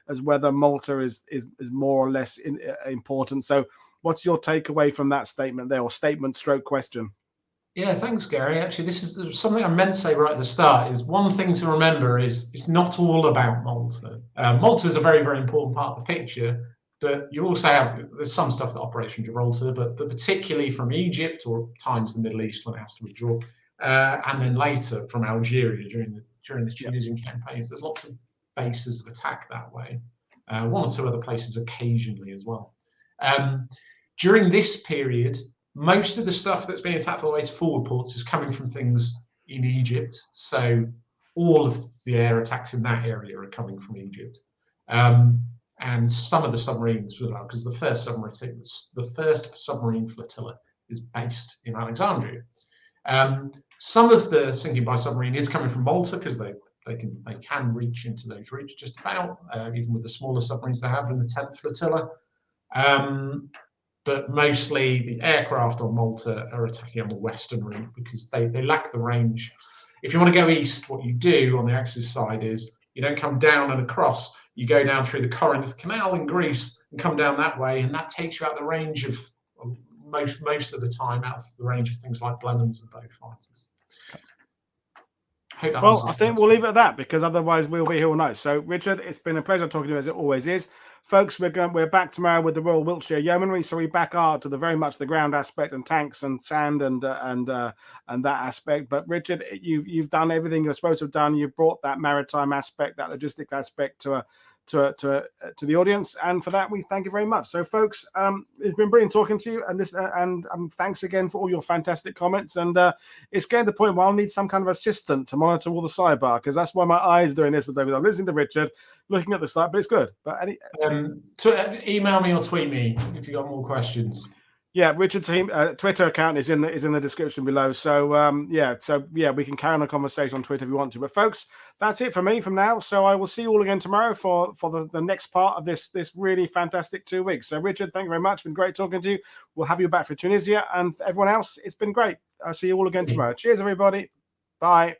as whether Malta is more or less important. So what's your takeaway from that statement there, or statement stroke question? Yeah, thanks, Gary. Actually, this is something I meant to say right at the start. Is one thing to remember is it's not all about Malta. Malta is a very, very important part of the picture, but you also have there's some stuff that operates from Gibraltar, but particularly from Egypt or times the Middle East when it has to withdraw, and then later from Algeria during the Tunisian campaigns. There's lots of bases of attack that way. One or two other places occasionally as well. During this period, most of the stuff that's being attacked all the way to forward ports is coming from things in Egypt. So all of the air attacks in that area are coming from Egypt. And some of the submarines as well, because the first submarine flotilla is based in Alexandria. Some of the sinking by submarine is coming from Malta because they can reach into those routes just about, even with the smaller submarines they have in the 10th flotilla. But mostly the aircraft on Malta are attacking on the western route because they lack the range. If you want to go east, what you do on the Axis side is you don't come down and across. You go down through the Corinth Canal in Greece and come down that way, and that takes you out the range of most of the time out of the range of things like Blenheims and bow fighters. Well, I think we'll leave it at that because otherwise we'll be here all night. So, Richard, it's been a pleasure talking to you as it always is. Folks, we're back tomorrow with the Royal Wiltshire Yeomanry, so we back to the very much the ground aspect and tanks and sand and that aspect. But Richard, you've done everything you're supposed to have done. You've brought that maritime aspect, that logistic aspect to the audience, and for that we thank you very much. So, folks, it's been brilliant talking to you, and thanks again for all your fantastic comments. And it's getting to the point where I'll need some kind of assistant to monitor all the sidebar because that's why my eyes doing this. I'm listening to Richard, looking at the site, but it's good. But email me or tweet me if you got more questions. Yeah, Richard's Twitter account is in the description below. So we can carry on a conversation on Twitter if you want to. But folks, that's it for me from now. So I will see you all again tomorrow for the next part of this really fantastic 2 weeks. So Richard, thank you very much. It's been great talking to you. We'll have you back for Tunisia, and everyone else, it's been great. I'll see you all again tomorrow. Cheers, everybody. Bye.